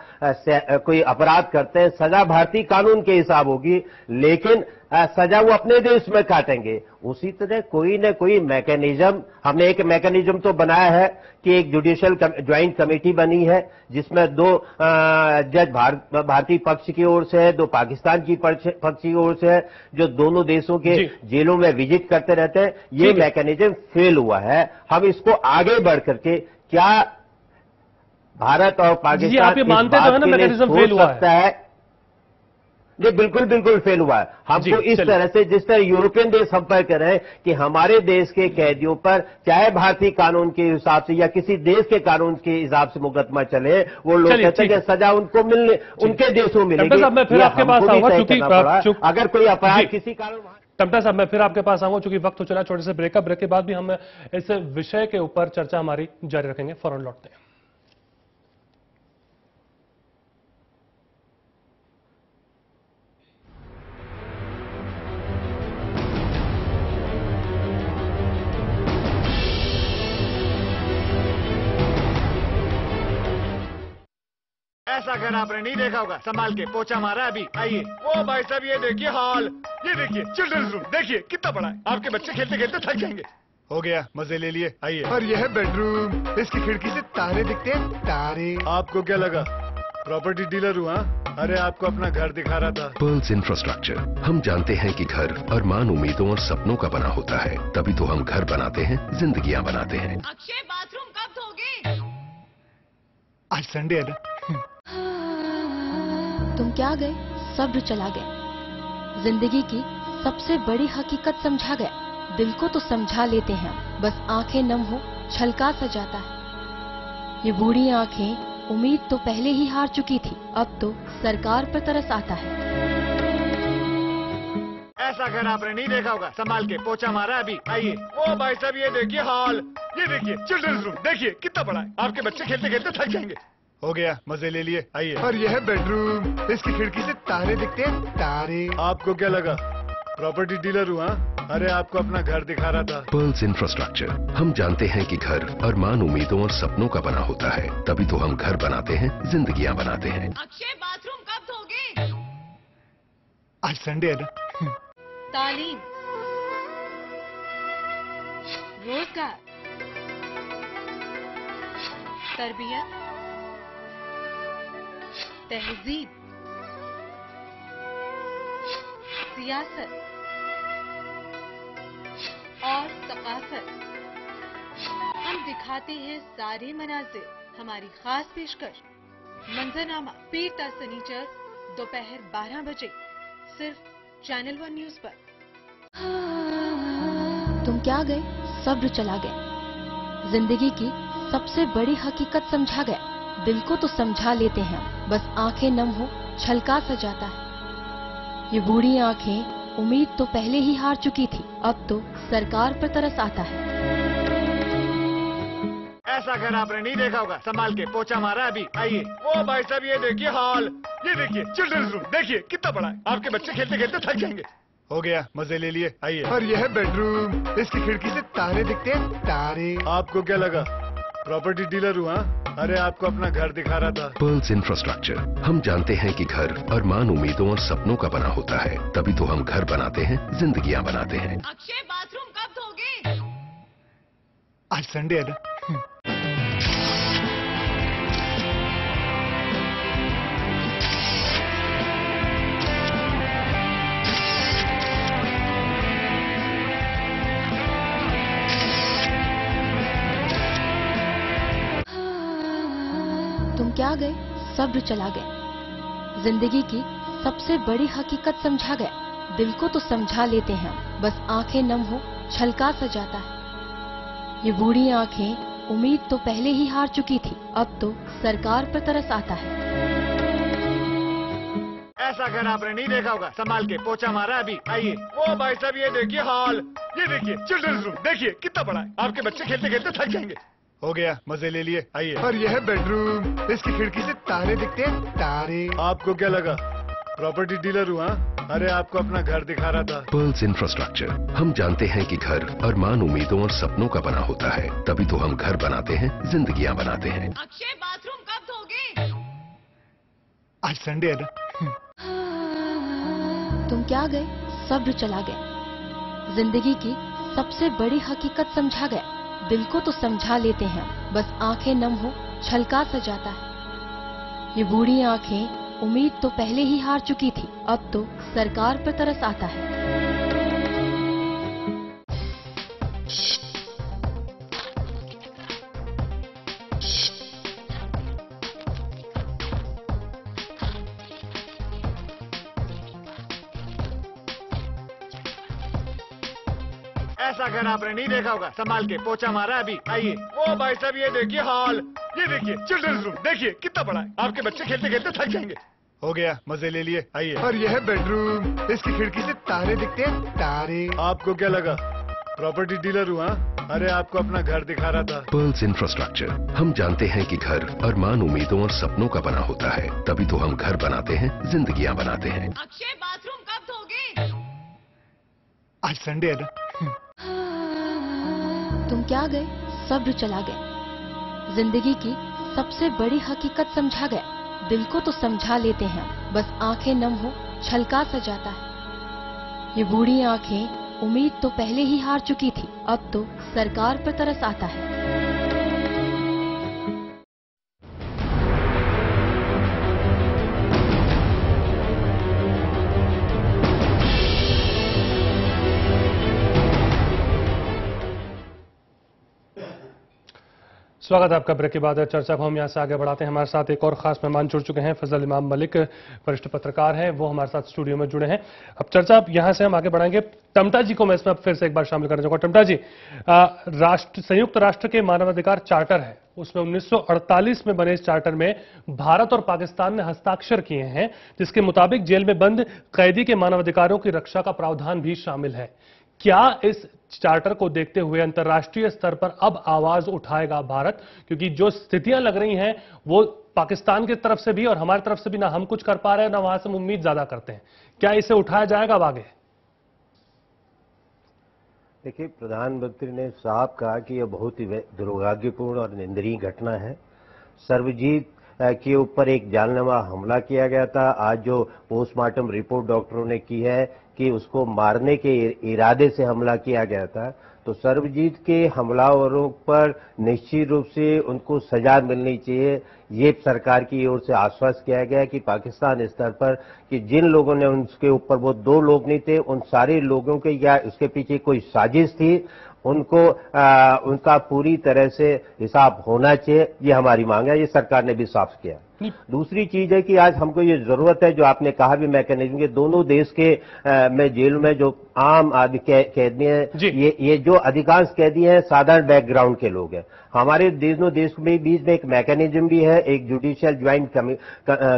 कोई अपराध करते हैं, सजा भारतीय कानून के हिसाब होगी, लेकिन सजा वो अपने देश में काटेंगे। उसी तरह कोई न कोई मैकेनिज्म, हमने एक मैकेनिज्म तो बनाया है कि एक जुडिशियल ज्वाइंट कमेटी बनी है जिसमें 2 जज भारतीय पक्ष की ओर से है, 2 पाकिस्तान की पक्ष की ओर से है, जो दोनों देशों के जेलों में विजिट करते रहते हैं। ये मैकेनिज्म फेल हुआ है। हम इसको आगे बढ़ करके क्या भारत और पाकिस्तान आप ये मानते तो है ना मैकेनिज्म फेल हुआ है? ये बिल्कुल फेल हुआ है। हमको इस तरह से, जिस तरह यूरोपियन देश हम पर कर रहे हैं कि हमारे देश के कैदियों पर चाहे भारतीय कानून के हिसाब से या किसी देश के कानून के हिसाब से मुकदमा चले, वो लोग कहते हैं कि सजा उनको मिलने उनके देशों मिलेगी। मैं फिर आपके पास आऊंगा, क्योंकि अगर कोई अपराध किसी कारण। टमटा साहब मैं फिर आपके पास आऊंगा, चूंकि वक्त हो चला, छोटे से ब्रेकअप। ब्रेक के बाद भी हम इस विषय के ऊपर चर्चा हमारी जारी रखेंगे। फौरन लौटते हैं। ऐसा घर आपने नहीं देखा होगा, संभाल के पोछा मारा अभी। आइए। ओ भाई साहब ये देखिए हॉल, ये देखिए चिल्ड्रंस रूम, देखिए कितना बड़ा है। आपके बच्चे खेलते खेलते थक जाएंगे। हो गया, मजे ले लिए। आइए। और यह है बेडरूम, इसकी खिड़की से तारे दिखते हैं, तारे। आपको क्या लगा प्रॉपर्टी डीलर हुआ? अरे आपको अपना घर दिखा रहा था। पर्ल्स इंफ्रास्ट्रक्चर, हम जानते हैं कि घर अरमान, उम्मीदों और सपनों का बना होता है, तभी तो हम घर बनाते हैं, जिंदगियां बनाते हैं। अक्षय बाथरूम कब धोगे? आज संडे है ना। तुम क्या गए, सब्र चला गया। जिंदगी की सबसे बड़ी हकीकत समझा गया। दिल को तो समझा लेते हैं, बस आंखें नम हो छलका सा जाता है। ये बूढ़ी आंखें उम्मीद तो पहले ही हार चुकी थी, अब तो सरकार पर तरस आता है। ऐसा घर आपने नहीं देखा होगा, संभाल के पोछा मारा अभी। आइए। ओ भाई साहब ये देखिए हॉल, ये देखिए चिल्ड्रंस रूम, देखिए कितना बड़ा है। आपके बच्चे खेलते खेलते थक जाएंगे। हो गया, मजे ले लिए। आइए। और यह है बेडरूम, इसकी खिड़की से तारे दिखते हैं, तारे। आपको क्या लगा प्रॉपर्टी डीलर हुआ? अरे आपको अपना घर दिखा रहा था। पर्ल्स इंफ्रास्ट्रक्चर, हम जानते हैं कि घर अरमान, उम्मीदों और सपनों का बना होता है, तभी तो हम घर बनाते हैं, जिंदगियां बनाते हैं। अक्षय बाथरूम कब धोगे? आज संडे है ना। तालीम, रोजगार, तरबियत, तहजीब, सियासत और सकाफत। हम दिखाते हैं सारे मनाजिर, हमारी खास पेशकश मंजरनामा पीर ता सनीचर दोपहर 12 बजे सिर्फ चैनल 1 न्यूज पर। तुम क्या गए, सब्र चला गया। जिंदगी की सबसे बड़ी हकीकत समझा गया। दिल को तो समझा लेते हैं, बस आंखें नम हो छलका सा जाता है। ये बूढ़ी आंखें उम्मीद तो पहले ही हार चुकी थी, अब तो सरकार पर तरस आता है। ऐसा घर आपने नहीं देखा होगा, संभाल के पोछा मारा अभी। आइए। ओ भाई साहब ये देखिए हॉल, ये देखिए चिल्ड्रंस रूम, देखिए कितना बड़ा है। आपके बच्चे खेलते खेलते थक जाएंगे। हो गया, मजे ले लिए। आइए। और यह है बेडरूम, इसकी खिड़की से तारे दिखते हैं, तारे। आपको क्या लगा प्रॉपर्टी डीलर हुआ? अरे आपको अपना घर दिखा रहा था। पर्ल्स इंफ्रास्ट्रक्चर, हम जानते हैं कि घर अरमान, उम्मीदों और सपनों का बना होता है, तभी तो हम घर बनाते हैं, जिंदगियां बनाते हैं। अक्षय बाथरूम कब धोगे? आज संडे है ना। तुम क्या गए, सब्र चला गया। जिंदगी की सबसे बड़ी हकीकत समझा गया। दिल को तो समझा लेते हैं, बस आंखें नम हो छलका सा जाता है। ये बूढ़ी आंखें उम्मीद तो पहले ही हार चुकी थी, अब तो सरकार पर तरस आता है। ऐसा घर आपने नहीं देखा होगा, संभाल के पोछा मारा अभी। आइए, ओ भाई साहब ये देखिए हॉल, ये देखिए चिल्ड्रंस रूम, देखिए कितना बड़ा है। आपके बच्चे खेलते खेलते थक जाएंगे। हो गया, मजे ले लिए। आइए, और यह है बेडरूम, इसकी खिड़की से तारे दिखते हैं, तारे। आपको क्या लगा प्रॉपर्टी डीलर हुआ? अरे आपको अपना घर दिखा रहा था। Pearls infrastructure. हम जानते हैं कि घर अरमान, उम्मीदों और सपनों का बना होता है, तभी तो हम घर बनाते हैं, जिंदगियां बनाते हैं। अक्षय बाथरूम कब धोगे? आज संडे है ना। तुम क्या गए, सब्र चला गया। जिंदगी की सबसे बड़ी हकीकत समझा गया। दिल को तो समझा लेते हैं, बस आंखें नम हो छलका सा जाता है। ये बूढ़ी आंखें उम्मीद तो पहले ही हार चुकी थी, अब तो सरकार पर तरस आता है। ऐसा घर आपने नहीं देखा होगा, संभाल के पोछा मारा अभी। आइए, ओ भाई साहब ये देखिए हॉल, ये देखिए चिल्ड्रंस रूम, देखिए कितना बड़ा है। आपके बच्चे खेलते खेलते थक जाएंगे। हो गया, मजे ले लिए। आइए, और यह है बेडरूम, इसकी खिड़की से तारे दिखते हैं, तारे। आपको क्या लगा प्रॉपर्टी डीलर हुआ? अरे आपको अपना घर दिखा रहा था। Pearls infrastructure. हम जानते हैं कि घर अरमान, उम्मीदों और सपनों का बना होता है, तभी तो हम घर बनाते हैं, जिंदगियां बनाते हैं। अक्षय बाथरूम कब धोगे? आज संडे है ना। तुम क्या गए, सब्र चला गया। जिंदगी की सबसे बड़ी हकीकत समझा गया। दिल को तो समझा लेते हैं, बस आंखें नम हो छलका सा जाता है। ये बूढ़ी आंखें उम्मीद तो पहले ही हार चुकी थी, अब तो सरकार पर तरस आता है। स्वागत है आपका। ब्रेक के बाद चर्चा को हम यहां से आगे बढ़ाते हैं। हमारे साथ एक और खास मेहमान जुड़ चुके हैं। फजल इमाम मलिक वरिष्ठ पत्रकार हैं, वो हमारे साथ स्टूडियो में जुड़े हैं। अब चर्चा यहां से हम आगे बढ़ाएंगे। टमटा जी को मैं इसमें फिर से एक बार शामिल करना चाहूंगा। टमटा जी, संयुक्त राष्ट्र के मानवाधिकार चार्टर है, उसमें 1948 में बने इस चार्टर में भारत और पाकिस्तान ने हस्ताक्षर किए हैं, जिसके मुताबिक जेल में बंद कैदी के मानवाधिकारों की रक्षा का प्रावधान भी शामिल है। क्या इस चार्टर को देखते हुए अंतर्राष्ट्रीय स्तर पर अब आवाज उठाएगा भारत? क्योंकि जो स्थितियां लग रही हैं वो पाकिस्तान की तरफ से भी और हमारी तरफ से भी ना हम कुछ कर पा रहे हैं, ना वहां से हम उम्मीद ज्यादा करते हैं। क्या इसे उठाया जाएगा अब आगे? देखिए, प्रधानमंत्री ने साफ कहा कि यह बहुत ही दुर्भाग्यपूर्ण और निंदनीय घटना है। सर्वजीत के ऊपर एक जानलेवा हमला किया गया था। आज जो पोस्टमार्टम रिपोर्ट डॉक्टरों ने की है कि उसको मारने के इरादे से हमला किया गया था, तो सर्वजीत के हमलावरों पर निश्चित रूप से उनको सजा मिलनी चाहिए। ये सरकार की ओर से आश्वस्त किया गया कि पाकिस्तान स्तर पर कि जिन लोगों ने उनके ऊपर, वो 2 लोग नहीं थे, उन सारे लोगों के या उसके पीछे कोई साजिश थी, उनको उनका पूरी तरह से हिसाब होना चाहिए। ये हमारी मांग है, ये सरकार ने भी साफ किया। दूसरी चीज है कि आज हमको ये जरूरत है, जो आपने कहा भी मैकेनिज्म के, दोनों देश के में जेल में जो आम आदमी कैदी हैं, ये जो अधिकांश कैदी हैं साधारण बैकग्राउंड के लोग हैं। हमारे दोनों देश में बीच में एक मैकेनिज्म भी है, एक जुडिशियल ज्वाइंट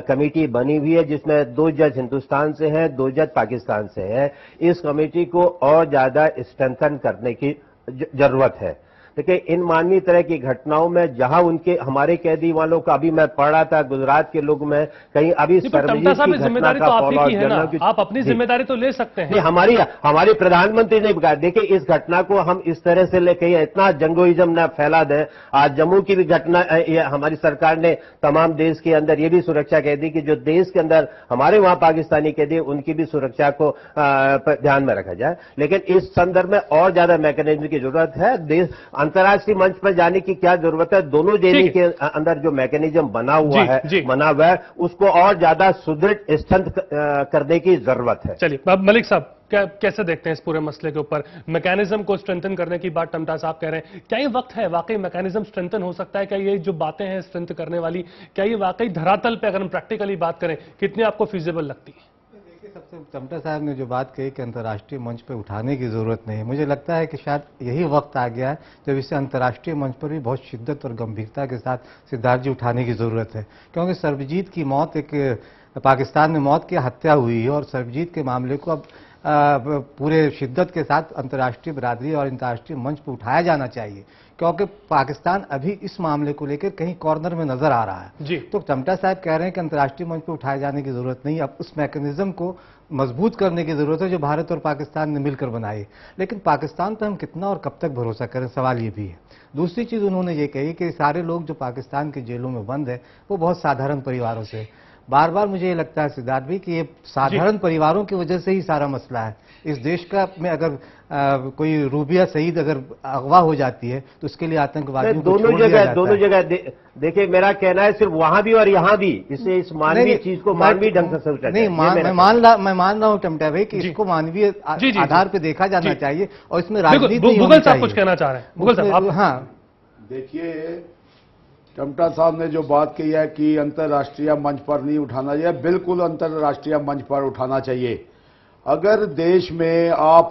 कमेटी बनी हुई है, जिसमें 2 जज हिंदुस्तान से हैं, 2 जज पाकिस्तान से हैं। इस कमेटी को और ज्यादा स्ट्रेंथन करने की जरूरत है। देखिए, इन मानवीय तरह की घटनाओं में जहां उनके हमारे कैदी वालों का, अभी मैं पढ़ रहा था गुजरात के लोग में कहीं अभी सर्वजीत की घटना का फॉलोअप, आप अपनी जिम्मेदारी तो ले सकते हैं। हमारे प्रधानमंत्री ने कहा, देखिए इस घटना को हम इस तरह से लेके इतना जंगोइज्म न फैला दें। आज जम्मू की भी घटना, हमारी सरकार ने तमाम देश के अंदर ये भी सुरक्षा कह दी कि जो देश के अंदर हमारे वहां पाकिस्तानी कैदी, उनकी भी सुरक्षा को ध्यान में रखा जाए। लेकिन इस संदर्भ में और ज्यादा मैकेनिज्म की जरूरत है। देश अंतर्राष्ट्रीय मंच पर जाने की क्या जरूरत है? दोनों जेल के अंदर जो मैकेनिज्म बना हुआ है उसको और ज्यादा सुदृढ़ स्ट्रेंथ करने की जरूरत है। चलिए, अब मलिक साहब कैसे देखते हैं इस पूरे मसले के ऊपर? मैकेनिज्म को स्ट्रेंथन करने की बात टमटा साहब कह रहे हैं, क्या ये वक्त है वाकई मैकेनिज्म स्ट्रेंथन हो सकता है? क्या ये जो बातें हैं स्ट्रेंथ करने वाली, क्या ये वाकई धरातल पे अगर हम प्रैक्टिकली बात करें कितनी आपको फीजिबल लगती है? वैसे टमटा साहब ने जो बात कही कि अंतर्राष्ट्रीय मंच पर उठाने की जरूरत नहीं है, मुझे लगता है कि शायद यही वक्त आ गया है जब इसे अंतर्राष्ट्रीय मंच पर भी बहुत शिद्दत और गंभीरता के साथ सिद्धार्थ जी उठाने की जरूरत है। क्योंकि सर्वजीत की मौत, एक पाकिस्तान में मौत की हत्या हुई है और सर्वजीत के मामले को अब पूरे शिद्दत के साथ अंतर्राष्ट्रीय बिरादरी और अंतर्राष्ट्रीय मंच पर उठाया जाना चाहिए, क्योंकि पाकिस्तान अभी इस मामले को लेकर कहीं कॉर्नर में नजर आ रहा है जी। तो टमटा साहब कह रहे हैं कि अंतर्राष्ट्रीय मंच पर उठाए जाने की जरूरत नहीं, अब उस मैकेनिज्म को मजबूत करने की जरूरत है जो भारत और पाकिस्तान ने मिलकर बनाई। लेकिन पाकिस्तान पर हम कितना और कब तक भरोसा करें, सवाल ये भी है। दूसरी चीज उन्होंने ये कही कि सारे लोग जो पाकिस्तान के जेलों में बंद है वो बहुत साधारण परिवारों से। बार बार मुझे ये लगता है सिद्धार्थ भी कि ये साधारण परिवारों की वजह से ही सारा मसला है। इस देश का में अगर कोई रूबिया शहीद अगर अगवा हो जाती है तो उसके लिए आतंकवादियों को दोनों जगह देखिए, मेरा कहना है सिर्फ वहां भी और यहाँ भी इसे इस मानवीय चीज को मानवीय ढंग से सोचा नहीं, मैं मान रहा हूँ टमटा भाई कि इसको मानवीय आधार पे देखा जाना चाहिए और इसमें राजनीति नहीं होनी चाहिए। कुछ कहना चाह रहे हैं मुगल साहब? हाँ, देखिए, टमटा साहब ने जो बात कही है कि अंतर्राष्ट्रीय मंच पर नहीं उठाना चाहिए, बिल्कुल अंतर्राष्ट्रीय मंच पर उठाना चाहिए। अगर देश में आप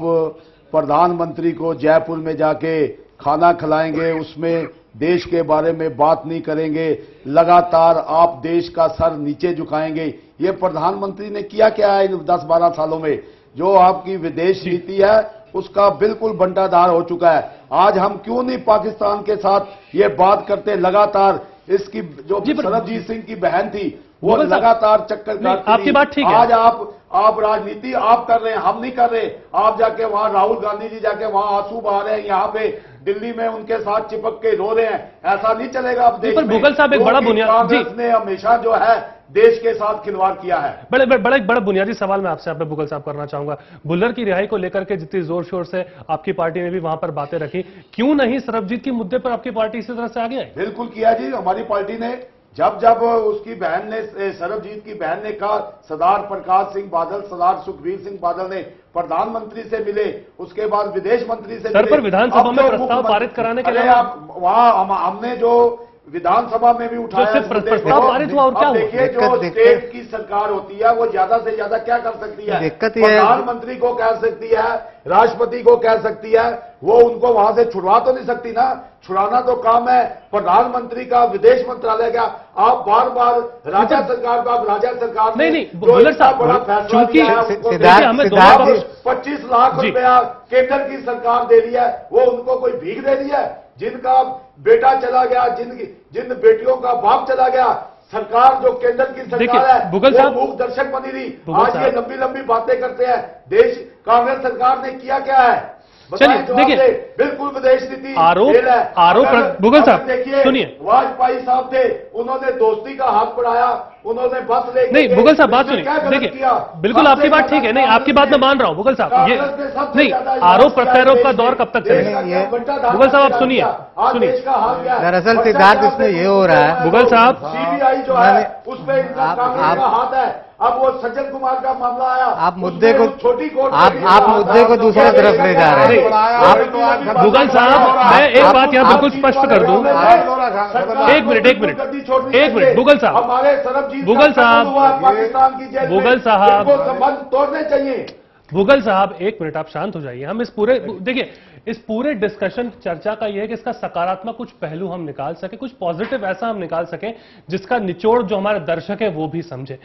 प्रधानमंत्री को जयपुर में जाके खाना खिलाएंगे, उसमें देश के बारे में बात नहीं करेंगे, लगातार आप देश का सर नीचे झुकाएंगे, ये प्रधानमंत्री ने किया क्या है इन 10-12 सालों में? जो आपकी विदेश नीति है उसका बिल्कुल बंटाधार हो चुका है। आज हम क्यों नहीं पाकिस्तान के साथ ये बात करते? लगातार इसकी जो सरबजीत सिंह की बहन थी वो लगातार चक्कर काटती। आपकी बात ठीक है। आज आप राजनीति आप कर रहे हैं, हम नहीं कर रहे। आप जाके वहां राहुल गांधी जी जाके वहां आंसू बहा रहे हैं, यहाँ पे दिल्ली में उनके साथ चिपक के रो रहे हैं। ऐसा नहीं चलेगा अब देश में। मुगल साहब एक बड़ा कांग्रेस ने हमेशा जो है देश के साथ खिलवाड़ किया है। बड़ा बुनियादी सवाल मैं आपसे मुगल साहब करना चाहूंगा। भुल्लर की रिहाई को लेकर के जितनी जोर शोर से आपकी पार्टी ने भी वहां पर बातें रखी, क्यों नहीं सरबजीत के मुद्दे पर आपकी पार्टी इसी तरह से आगे आई? बिल्कुल किया जी, हमारी पार्टी ने जब उसकी बहन ने, सरबजीत की बहन ने कहा सरदार प्रकाश सिंह बादल, सरदार सुखबीर सिंह बादल ने प्रधानमंत्री से मिले, उसके बाद विदेश मंत्री से मिले। पर विधानसभा में प्रस्ताव पारित कराने के लिए आप वहां हमने जो विधानसभा में भी उठाया प्रस्ताव पारित हुआ और क्या हुआ? देखिए, जो स्टेट की सरकार होती है वो ज्यादा से ज्यादा क्या कर सकती है? प्रधानमंत्री को कह सकती है, राष्ट्रपति को कह सकती है, वो उनको वहां से छुड़वा तो नहीं सकती ना। छुड़ाना तो काम है प्रधानमंत्री का, विदेश मंत्रालय का। आप बार बार राज्य सरकार का, राज्य सरकार ने नहीं, बड़ा फैसला किया है, 25 लाख रुपया केंद्र की सरकार दे रही है, वो उनको कोई भीख दे रही है? जिनका बेटा चला गया, जिन बेटियों का बाप चला गया, सरकार जो केंद्र की सरकार है वो मूक दर्शक बनी रही। आज ये लंबी लंबी बातें करते हैं। देश कांग्रेस सरकार ने किया क्या है? चलिए देखिए, बिल्कुल विदेश नीति आरोप मुगल साहब सुनिए, वाजपेयी साहब थे, उन्होंने दोस्ती का हाथ बढ़ाया, उन्होंने बस लेके नहीं मुगल साहब बात सुनिए, देखिए बिल्कुल आपकी बात ठीक है, नहीं आपकी बात मैं मान रहा हूं मुगल साहब, ये नहीं आरोप प्रत्यारोप का दौर कब तक चलेगा? मुगल साहब आप सुनिए, दरअसल सिद्धार्थ इसमें ये हो रहा है मुगल साहब, सीबीआई जो है उस पर कांग्रेस का हाथ है। अब वो सज्जन कुमार का मामला आया, आप मुद्दे को छोटी कोर्ट आप मुद्दे को दूसरी तरफ ले जा रहे हैं। मुगल साहब मैं एक बात यहाँ बिल्कुल स्पष्ट कर दूं, एक मिनट मुगल साहब, मुगल साहब संबंध तोड़ने चाहिए। मुगल साहब एक मिनट आप शांत हो जाइए। हम इस पूरे देखिए इस पूरे डिस्कशन चर्चा का यह है कि इसका सकारात्मक कुछ पहलू हम निकाल सके, कुछ पॉजिटिव ऐसा हम निकाल सके जिसका निचोड़ जो हमारे दर्शक है वो भी समझे।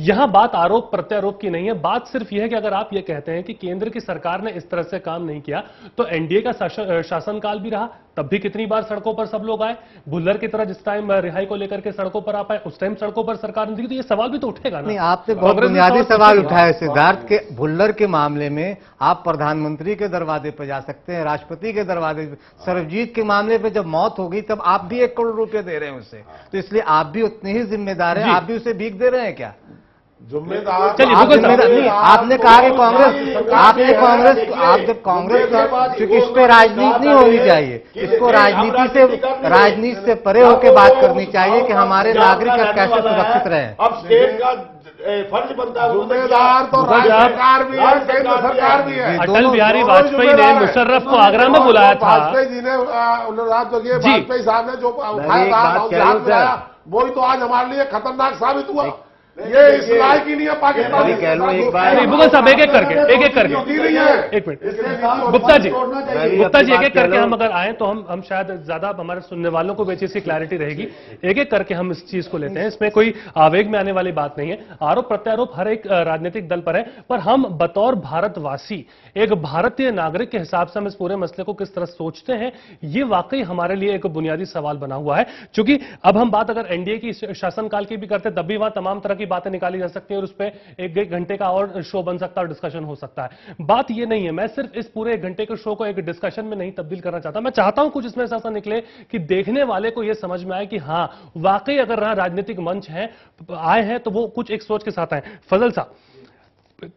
यहां बात आरोप प्रत्यारोप की नहीं है, बात सिर्फ यह है कि अगर आप ये कहते हैं कि केंद्र की सरकार ने इस तरह से काम नहीं किया तो एनडीए का शासनकाल भी रहा, तब भी कितनी बार सड़कों पर सब लोग आए। भुल्लर की तरह जिस टाइम रिहाई को लेकर के सड़कों पर आ पाए उस टाइम सड़कों पर सरकार ने दी, तो ये सवाल भी तो उठेगा ना। नहीं, आपने बहुत बुनियादी सवाल उठाया सिद्धार्थ के। भुल्लर के मामले में आप प्रधानमंत्री के दरवाजे पर जा सकते हैं, राष्ट्रपति के दरवाजे पर। सरबजीत के मामले पे जब मौत हो गई तब आप भी 1 करोड़ रुपए दे रहे हैं उसे, तो इसलिए आप भी उतने ही जिम्मेदार हैं। आप भी उसे भीख दे रहे हैं क्या? जिम्मेदार नहीं, आपने कहा कि आप जब कांग्रेस क्योंकि इस पे राजनीति नहीं होनी चाहिए, इसको राजनीति से परे होकर बात करनी चाहिए कि हमारे नागरिक कैसे सुरक्षित रहे। अब स्टेट का फर्ज बनता है, जिम्मेदार तो सरकार भी है, केंद्र सरकार भी है। अटल बिहारी वाजपेयी ने मुशर्रफ को आगरा में बुलाया था। वाजपेयी जी ने वाजपेयी साहब ने जो उठाया था, वही तो आज हमारे लिए खतरनाक साबित हुआ। ये इस लायक ही नहीं है पाकिस्तान। मुगल साहब एक एक करके एक मिनट गुप्ता जी एक एक करके हम अगर आए तो हम शायद ज्यादा हमारे सुनने वालों को भी चीज की क्लैरिटी रहेगी। एक एक करके हम इस चीज को लेते हैं, इसमें कोई आवेग में आने वाली बात नहीं है। आरोप प्रत्यारोप हर एक राजनीतिक दल पर है, पर हम बतौर भारतवासी एक भारतीय नागरिक के हिसाब से हम इस पूरे मसले को किस तरह सोचते हैं, ये वाकई हमारे लिए एक बुनियादी सवाल बना हुआ है। क्योंकि अब हम बात अगर एनडीए की शासनकाल की भी करते तब भी वहां तमाम तरह की बातें निकाली जा सकती हैं और उस पर एक घंटे का और शो बन सकता है और डिस्कशन हो सकता है। बात ये नहीं है, मैं सिर्फ इस पूरे 1 घंटे के शो को एक डिस्कशन में नहीं तब्दील करना चाहता। मैं चाहता हूं कुछ इसमें ऐसा निकले कि देखने वाले को यह समझ में आए कि हां वाकई अगर राजनीतिक मंच है आए हैं तो वो कुछ एक सोच के साथ आए। फजल साहब,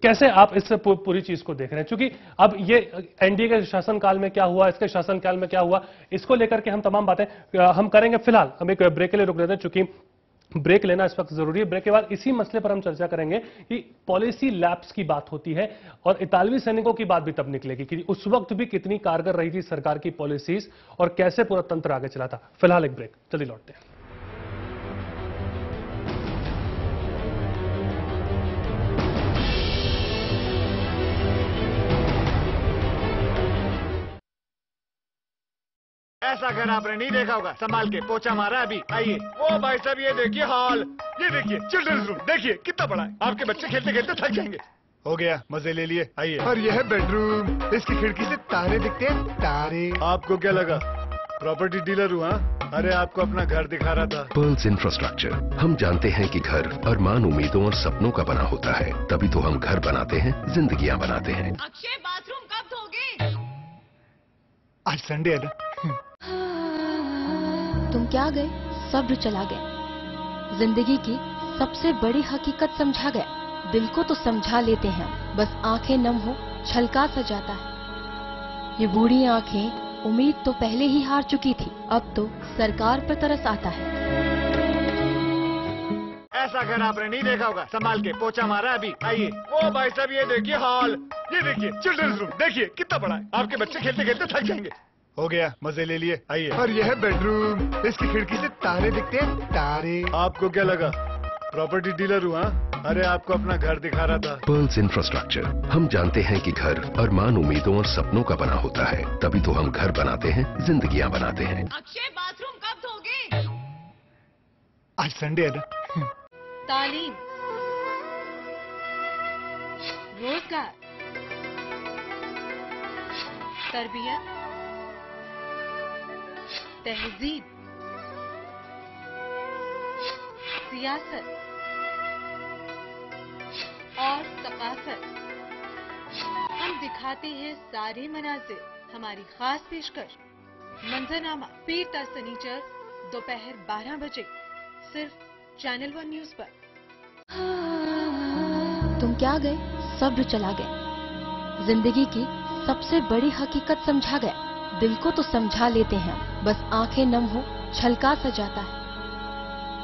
कैसे आप इससे पूरी चीज को देख रहे हैं? क्योंकि अब ये एनडीए के शासनकाल में क्या हुआ, इसके शासनकाल में क्या हुआ, इसको लेकर के हम तमाम बातें हम करेंगे। फिलहाल हम एक ब्रेक के लिए रुक रहे थे, चूंकि ब्रेक लेना इस वक्त जरूरी है। ब्रेक के बाद इसी मसले पर हम चर्चा करेंगे कि पॉलिसी लैप्स की बात होती है और इतालवी सैनिकों की बात भी तब निकलेगी कि उस वक्त भी कितनी कारगर रही थी सरकार की पॉलिसीज और कैसे पूरा तंत्र आगे चला था। फिलहाल एक ब्रेक, जल्दी लौटते हैं। ऐसा घर आपने नहीं देखा होगा, संभाल के पोछा मारा अभी। आइए। ओ भाई साहब ये देखिए हॉल, ये देखिए चिल्ड्रंस रूम, देखिए कितना बड़ा है। आपके बच्चे खेलते खेलते थक जाएंगे। हो गया, मजे ले लिए। आइए। और यह है बेडरूम, इसकी खिड़की से तारे दिखते हैं, तारे। आपको क्या लगा प्रॉपर्टी डीलर हुआ? अरे आपको अपना घर दिखा रहा था। पर्ल्स इंफ्रास्ट्रक्चर, हम जानते हैं कि घर अरमान, उम्मीदों और सपनों का बना होता है, तभी तो हम घर बनाते हैं, जिंदगियां बनाते हैं। अक्षय बाथरूम कब धोगे? आज संडे है ना। तुम क्या गए, सब्र चला गया। जिंदगी की सबसे बड़ी हकीकत समझा गया। दिल को तो समझा लेते हैं, बस आंखें नम हो छलका सा जाता है। ये बूढ़ी आंखें उम्मीद तो पहले ही हार चुकी थी, अब तो सरकार पर तरस आता है। ऐसा घर आपने नहीं देखा होगा, संभाल के पोछा मारा अभी। आइए। ओ भाई साहब ये देखिए हॉल, ये देखिए चिल्ड्रंस रूम, देखिए कितना बड़ा है। आपके बच्चे खेलते खेलते थक जाएंगे। हो गया, मजे ले लिए। आइए। और यह है बेडरूम, इसकी खिड़की से तारे दिखते हैं, तारे। आपको क्या लगा प्रॉपर्टी डीलर हुआ? अरे आपको अपना घर दिखा रहा था। पर्ल्स इंफ्रास्ट्रक्चर, हम जानते हैं कि घर अरमान, उम्मीदों और सपनों का बना होता है, तभी तो हम घर बनाते हैं, जिंदगियां बनाते हैं। अक्षय बाथरूम कब धोगे? आज संडे है ना। तालीम, रोजगार, तरबियत, तहजीब, सियासत और सकाफत। हम दिखाते हैं सारे मनाजिर, हमारी खास पेशकश मंजरनामा पीर ता सनीचर दोपहर 12 बजे सिर्फ चैनल 1 न्यूज पर। तुम क्या गए, सब्र चला गया। जिंदगी की सबसे बड़ी हकीकत समझा गया। दिल को तो समझा लेते हैं, बस आंखें नम हो छलका सा जाता है।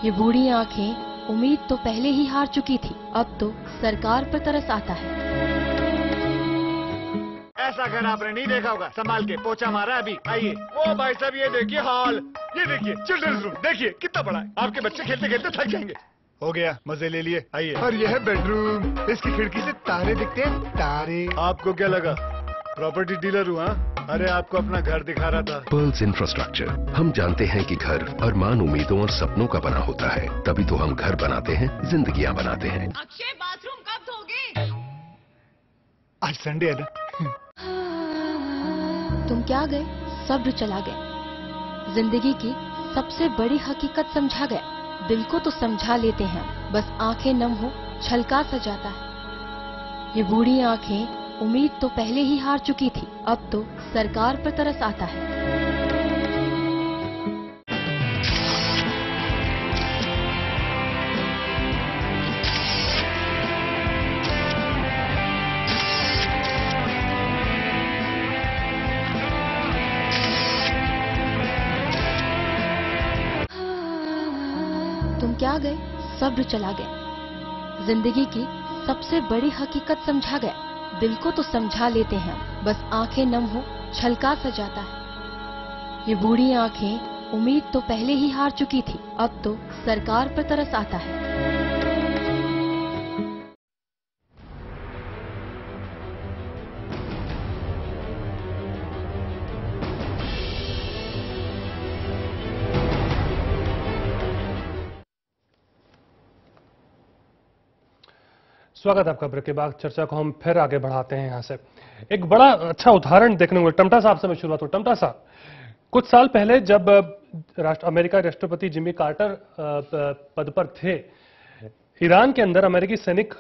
ये बूढ़ी आंखें उम्मीद तो पहले ही हार चुकी थी, अब तो सरकार पर तरस आता है। ऐसा घर आपने नहीं देखा होगा, संभाल के पोछा मारा अभी। आइए। ओ भाई साहब ये देखिए हॉल, ये देखिए चिल्ड्रंस रूम, देखिए कितना बड़ा है। आपके बच्चे खेलते खेलते थक जाएंगे। हो गया, मजे ले लिए। आइए। और यह है बेडरूम, इसकी खिड़की से तारे दिखते हैं, तारे। आपको क्या लगा प्रॉपर्टी डीलर हुआ? अरे आपको अपना घर दिखा रहा था। पर्ल्स इंफ्रास्ट्रक्चर, हम जानते हैं कि घर अरमान, उम्मीदों और सपनों का बना होता है, तभी तो हम घर बनाते हैं, जिंदगियां बनाते हैं। अक्षय बाथरूम कब धोगे? आज संडे है ना। तुम क्या गए, सब्र चला गया। जिंदगी की सबसे बड़ी हकीकत समझा गया। दिल को तो समझा लेते हैं, बस आंखें नम हो छलका सा जाता है। ये बूढ़ी आंखें उम्मीद तो पहले ही हार चुकी थी, अब तो सरकार पर तरस आता है। तुम क्या गए, सब्र चला गया। जिंदगी की सबसे बड़ी हकीकत समझा गया। दिल को तो समझा लेते हैं, बस आंखें नम हो छलका सा जाता है। ये बूढ़ी आंखें उम्मीद तो पहले ही हार चुकी थी, अब तो सरकार पर तरस आता है। स्वागत है आपका। ब्रेक के बाद चर्चा को हम फिर आगे बढ़ाते हैं। यहां से एक बड़ा अच्छा उदाहरण देखने को, टमटा साहब से मैं शुरुआत हूं। टमटा साहब, कुछ साल पहले जब अमेरिका के राष्ट्रपति जिमी कार्टर पद पर थे, ईरान के अंदर अमेरिकी सैनिक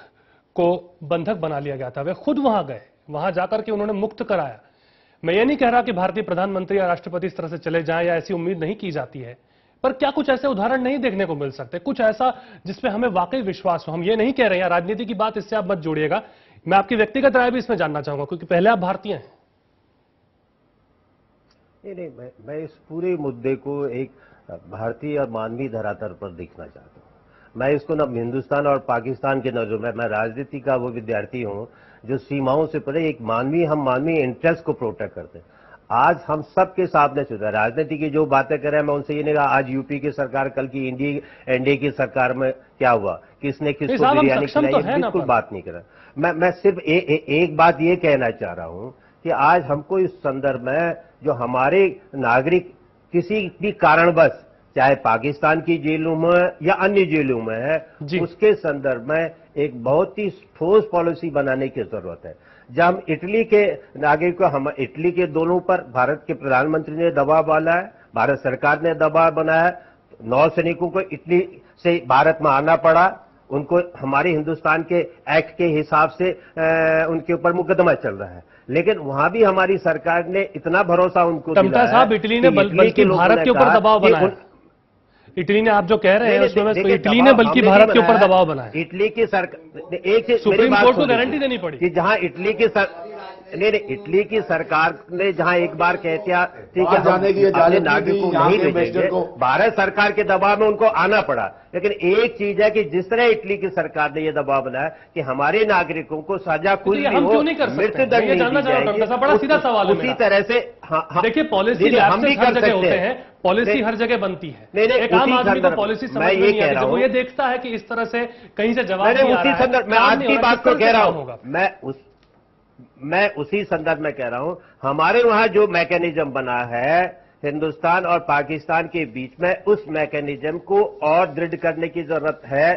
को बंधक बना लिया गया था। वे खुद वहां गए, वहां जाकर के उन्होंने मुक्त कराया। मैं ये नहीं कह रहा कि भारतीय प्रधानमंत्री या राष्ट्रपति इस तरह से चले जाएं, या ऐसी उम्मीद नहीं की जाती है, पर क्या कुछ ऐसे उदाहरण नहीं देखने को मिल सकते? कुछ ऐसा जिसमें हमें वाकई विश्वास हो। हम ये नहीं कह रहे हैं, राजनीति की बात इससे आप मत जोड़िएगा, मैं आपकी व्यक्तिगत राय भी इसमें जानना चाहूंगा, क्योंकि पहले आप भारतीय हैं। नहीं, मैं इस पूरे मुद्दे को एक भारतीय और मानवीय धरातल पर देखना चाहता हूं। मैं इसको न हिंदुस्तान और पाकिस्तान के नजरों में, मैं राजनीति का वो विद्यार्थी हूं जो सीमाओं से परे एक हम मानवीय इंटरेस्ट को प्रोटेक्ट करते हैं। आज हम सबके सामने सुधा राजनीति की जो बातें कर रहे हैं, मैं उनसे ये नहीं कहा आज यूपी की सरकार, कल की एनडीए की सरकार में क्या हुआ, किसने किसको बिरयानी खिलाई, बिल्कुल बात नहीं कर रहा। मैं सिर्फ एक बात ये कहना चाह रहा हूं कि आज हमको इस संदर्भ में जो हमारे नागरिक किसी भी कारणवश, चाहे पाकिस्तान की जेलों में या अन्य जेलों में है, उसके संदर्भ में एक बहुत ही ठोस पॉलिसी बनाने की जरूरत है। जब हम इटली के नागरिक को, हम इटली के दोनों पर भारत के प्रधानमंत्री ने दबाव डाला है, भारत सरकार ने दबाव बनाया, 9 सैनिकों को इटली से भारत में आना पड़ा, उनको हमारे हिंदुस्तान के एक्ट के हिसाब से उनके ऊपर मुकदमा चल रहा है, लेकिन वहां भी हमारी सरकार ने इतना भरोसा उनको दिलाया साहब, इटली ने बल्कि भारत के ऊपर दबाव बनाया। इटली ने, आप जो कह रहे हैं उसमें इटली ने बल्कि भारत के ऊपर दबाव बनाया। इटली की सरकार, एक सुप्रीम कोर्ट को गारंटी देनी पड़ी कि जहां इटली की नहीं, इटली की सरकार ने जहां एक बार कह दिया ठीक है अपने नागरिकों को नहीं भेजेंगे, भारत सरकार के दबाव में उनको आना पड़ा। लेकिन एक चीज है कि जिस तरह इटली की सरकार ने यह दबाव बनाया कि हमारे नागरिकों को सजा कुछ भी हो, मृत्यु दंड नहीं दी जाएगी, बड़ा सीधा सवाल है उसी तरह से देखिए पॉलिसी हम भी कर सकते हैं, पॉलिसी हर जगह बनती है। एक आम आदमी को पॉलिसी समझ में नहीं आती, वो ये देखता है कि इस तरह से कहीं से जवाब नहीं आ रहा है। मैं आपकी बात को कह रहा हूं, मैं उसी संदर्भ में कह रहा हूं, हमारे वहां जो मैकेनिज्म बना है हिंदुस्तान और पाकिस्तान के बीच में, उस मैकेनिज्म को और दृढ़ करने की जरूरत है।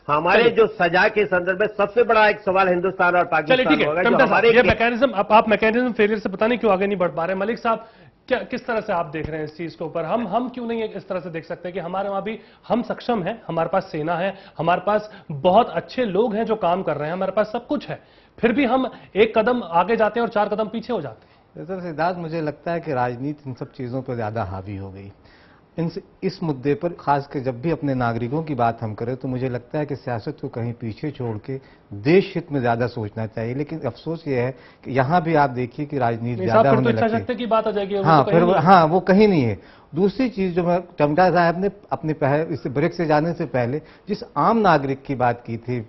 हमारे जो सजा के संदर्भ में सबसे बड़ा एक सवाल हिंदुस्तान और पाकिस्तान होगा, जो हमारे ये मैकेनिज्म, आप मैकेनिज्म फेलियर से पता नहीं क्यों आगे नहीं बढ़ पा रहे। मलिक साहब, क्या किस तरह से आप देख रहे हैं इस चीज के ऊपर? हम क्यों नहीं इस तरह से देख सकते कि हमारे वहां भी हम सक्षम हैं, हमारे पास सेना है, हमारे पास बहुत अच्छे लोग हैं जो काम कर रहे हैं, हमारे पास सब कुछ है, फिर भी हम एक कदम आगे जाते हैं और 4 कदम पीछे हो जाते हैं। दरअसल सिद्धार्थ, मुझे लगता है कि राजनीति इन सब चीज़ों पर ज़्यादा हावी हो गई। इस मुद्दे पर खासकर जब भी अपने नागरिकों की बात हम करें तो मुझे लगता है कि सियासत को कहीं पीछे छोड़ के देश हित में ज़्यादा सोचना चाहिए। लेकिन अफसोस ये है कि यहाँ भी आप देखिए कि राजनीति ज़्यादा होने लगती है। इच्छा शक्ति की बात आ जाएगी। हाँ, फिर हाँ, वो कहीं नहीं है। दूसरी चीज जो मैं, टमटा साहब ने अपने इस ब्रेक से जाने से पहले जिस आम नागरिक की बात की थी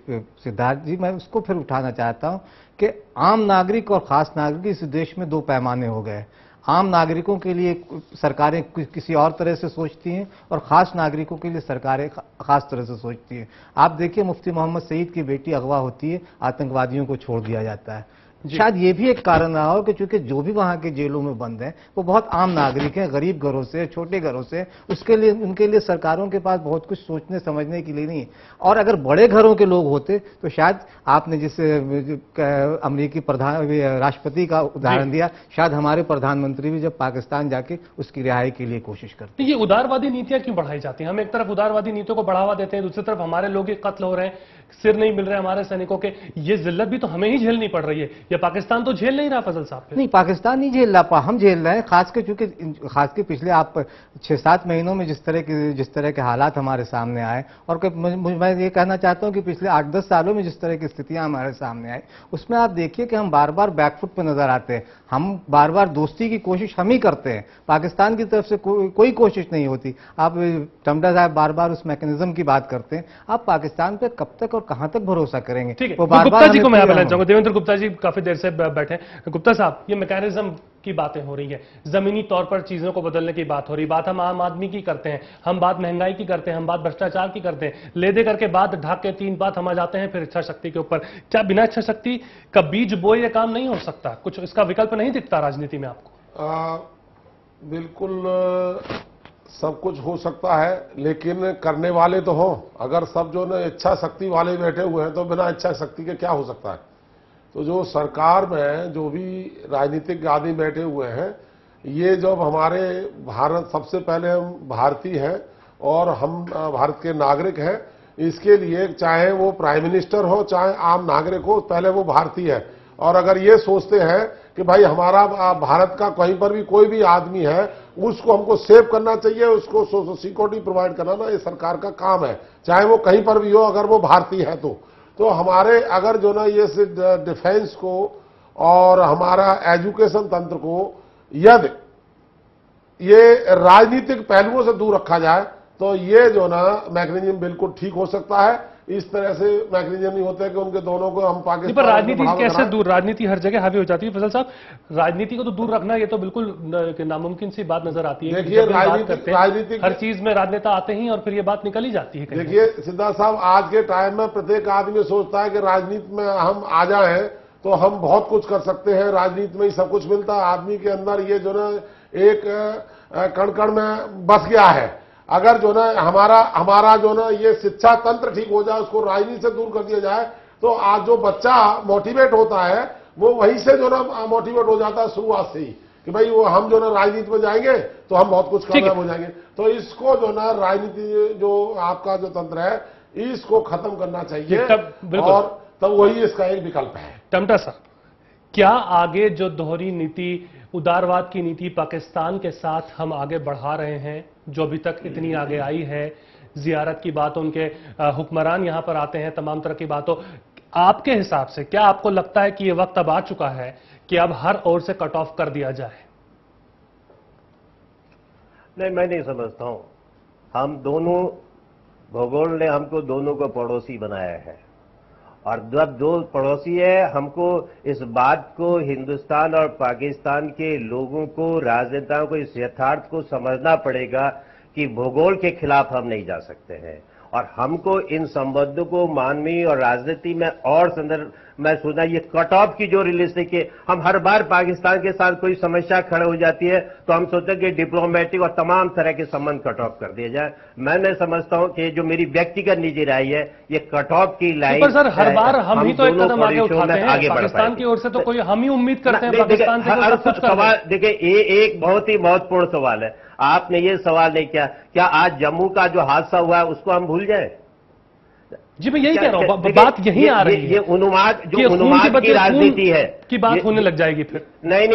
सिद्धार्थ जी, मैं उसको फिर उठाना चाहता हूं कि आम नागरिक और खास नागरिक, इस देश में 2 पैमाने हो गए। आम नागरिकों के लिए सरकारें किसी और तरह से सोचती हैं और खास नागरिकों के लिए सरकारें खास तरह से सोचती हैं। आप देखिए, मुफ्ती मोहम्मद सईद की बेटी अगवा होती है, आतंकवादियों को छोड़ दिया जाता है। शायद ये भी एक कारण रहा हो कि चूंकि जो भी वहां के जेलों में बंद हैं वो बहुत आम नागरिक हैं, गरीब घरों से, छोटे घरों से, उसके लिए उनके लिए सरकारों के पास बहुत कुछ सोचने समझने के लिए नहीं है। और अगर बड़े घरों के लोग होते तो शायद आपने जिस अमेरिकी राष्ट्रपति का उदाहरण दिया, शायद हमारे प्रधानमंत्री भी जब पाकिस्तान जाके उसकी रिहाई के लिए कोशिश करते। ये उदारवादी नीतियां क्यों बढ़ाई जाती हैं? हम एक तरफ उदारवादी नीतियों को बढ़ावा देते हैं, दूसरी तरफ हमारे लोग कत्ल हो रहे हैं, सिर नहीं मिल रहे हमारे सैनिकों के। ये जिल्लत भी तो हमें ही झेलनी पड़ रही है, या पाकिस्तान तो झेल नहीं रहा? फजल साहब, नहीं, पाकिस्तान नहीं झेल रहा, हम झेल रहे हैं। खासकर चूंकि खासकर पिछले आप 6-7 महीनों में जिस तरह के हालात हमारे सामने आए, और मैं ये कहना चाहता हूं कि पिछले 8-10 सालों में जिस तरह की स्थितियां हमारे सामने आई, उसमें आप देखिए कि हम बार बार बैकफुट पर नजर आते हैं। हम बार बार दोस्ती की कोशिश हम ही करते हैं, पाकिस्तान की तरफ से कोई कोशिश नहीं होती। आप टमटा साहब बार बार उस मैकेनिज्म की बात करते हैं, आप पाकिस्तान पे कब तक और कहां तक भरोसा करेंगे? ठीक है, गुप्ता जी को मैं बुलाना चाहूंगा। देवेंद्र गुप्ता जी काफी देर से बैठे। गुप्ता साहब, ये मैकेनिज्म की बातें हो रही है, जमीनी तौर पर चीजों को बदलने की बात हो रही, बात हम आम आदमी की करते हैं, हम बात महंगाई की करते हैं, हम बात भ्रष्टाचार की करते हैं, ले दे करके बात ढाक के 3 बात हम आ जाते हैं फिर इच्छा शक्ति के ऊपर। क्या बिना इच्छा शक्ति का बीज बोए ये काम नहीं हो सकता? कुछ इसका विकल्प नहीं दिखता राजनीति में आपको? बिल्कुल सब कुछ हो सकता है, लेकिन करने वाले तो हों। अगर सब जो न इच्छा शक्ति वाले बैठे हुए हैं तो बिना इच्छा शक्ति के क्या हो सकता है। तो जो सरकार में जो भी राजनीतिक आदमी बैठे हुए हैं, ये जब हमारे भारत, सबसे पहले हम भारतीय हैं और हम भारत के नागरिक हैं, इसके लिए चाहे वो प्राइम मिनिस्टर हो चाहे आम नागरिक हो, पहले वो भारतीय है। और अगर ये सोचते हैं कि भाई हमारा भारत का कहीं पर भी कोई भी आदमी है, उसको हमको सेव करना चाहिए, उसको सोशल सिक्योरिटी प्रोवाइड कराना ये सरकार का काम है, चाहे वो कहीं पर भी हो, अगर वो भारतीय है तो हमारे अगर जो ना ये डिफेंस को और हमारा एजुकेशन तंत्र को यदि ये राजनीतिक पहलुओं से दूर रखा जाए तो ये जो ना मैकेनिज्म बिल्कुल ठीक हो सकता है। इस तरह से मैकेनिज्म नहीं होता है कि उनके दोनों को हम पाकिस्तान पर राजनीति कैसे दूर, राजनीति हर जगह हावी हो जाती है फैसल साहब। राजनीति को तो दूर रखना ये तो बिल्कुल नामुमकिन सी बात नजर आती है। देखिए राजनीति हर चीज में राजनेता आते हैं और फिर ये बात निकल ही जाती है। देखिए सिद्धार्थ साहब, आज के टाइम में प्रत्येक आदमी सोचता है कि राजनीति में हम आ जाए तो हम बहुत कुछ कर सकते हैं, राजनीति में ही सब कुछ मिलता है। आदमी के अंदर ये जो ना एक कण कण में बस गया है। अगर जो ना हमारा जो ना ये शिक्षा तंत्र ठीक हो जाए, उसको राजनीति से दूर कर दिया जाए, तो आज जो बच्चा मोटिवेट होता है वो वहीं से जो ना मोटिवेट हो जाता है शुरुआत से ही कि भाई वो हम जो ना राजनीति में जाएंगे तो हम बहुत कुछ कामयाब हो जाएंगे। तो इसको जो ना राजनीति जो आपका जो तंत्र है, इसको खत्म करना चाहिए और तब वही इसका एक विकल्प है। टमटा साहब, क्या आगे जो दोहरी नीति, उदारवाद की नीति पाकिस्तान के साथ हम आगे बढ़ा रहे हैं, जो अभी तक इतनी आगे आई है, जियारत की बात, उनके हुक्मरान यहां पर आते हैं, तमाम तरह की बातों, आपके हिसाब से क्या आपको लगता है कि ये वक्त अब आ चुका है कि अब हर ओर से कट ऑफ कर दिया जाए? नहीं, मैं नहीं समझता हूं। हम दोनों, भूगोल ने हमको दोनों को पड़ोसी बनाया है और जब दो पड़ोसी है, हमको इस बात को हिंदुस्तान और पाकिस्तान के लोगों को, राजनेताओं को इस यथार्थ को समझना पड़ेगा कि भूगोल के खिलाफ हम नहीं जा सकते हैं और हमको इन संबंधों को मानवीय और राजनीति में और संदर्भ में सोचना। ये कट ऑफ की जो रियलिस्टिक है, हम हर बार पाकिस्तान के साथ कोई समस्या खड़े हो जाती है तो हम सोचते हैं कि डिप्लोमेटिक और तमाम तरह के संबंध कट ऑफ कर दिए जाए। मैं नहीं समझता हूं कि जो मेरी व्यक्तिगत निजी राय है, ये कट ऑफ की लाइन पर सर हर बार हम ही तो एक कदम आगे उठाते हैं, पाकिस्तान की ओर से तो कोई, हम ही उम्मीद करते हैं पाकिस्तान से हर कुछ सवाल। देखिए ये एक बहुत ही महत्वपूर्ण सवाल है, आपने ये सवाल नहीं किया, क्या आज जम्मू का जो हादसा हुआ है उसको हम भूल जाए? जी मैं यही कह रहा हूं, बात यही आ रही है। ये उन्माद, जो उन्माद की राजनीति है की बात होने लग जाएगी फिर। नहीं,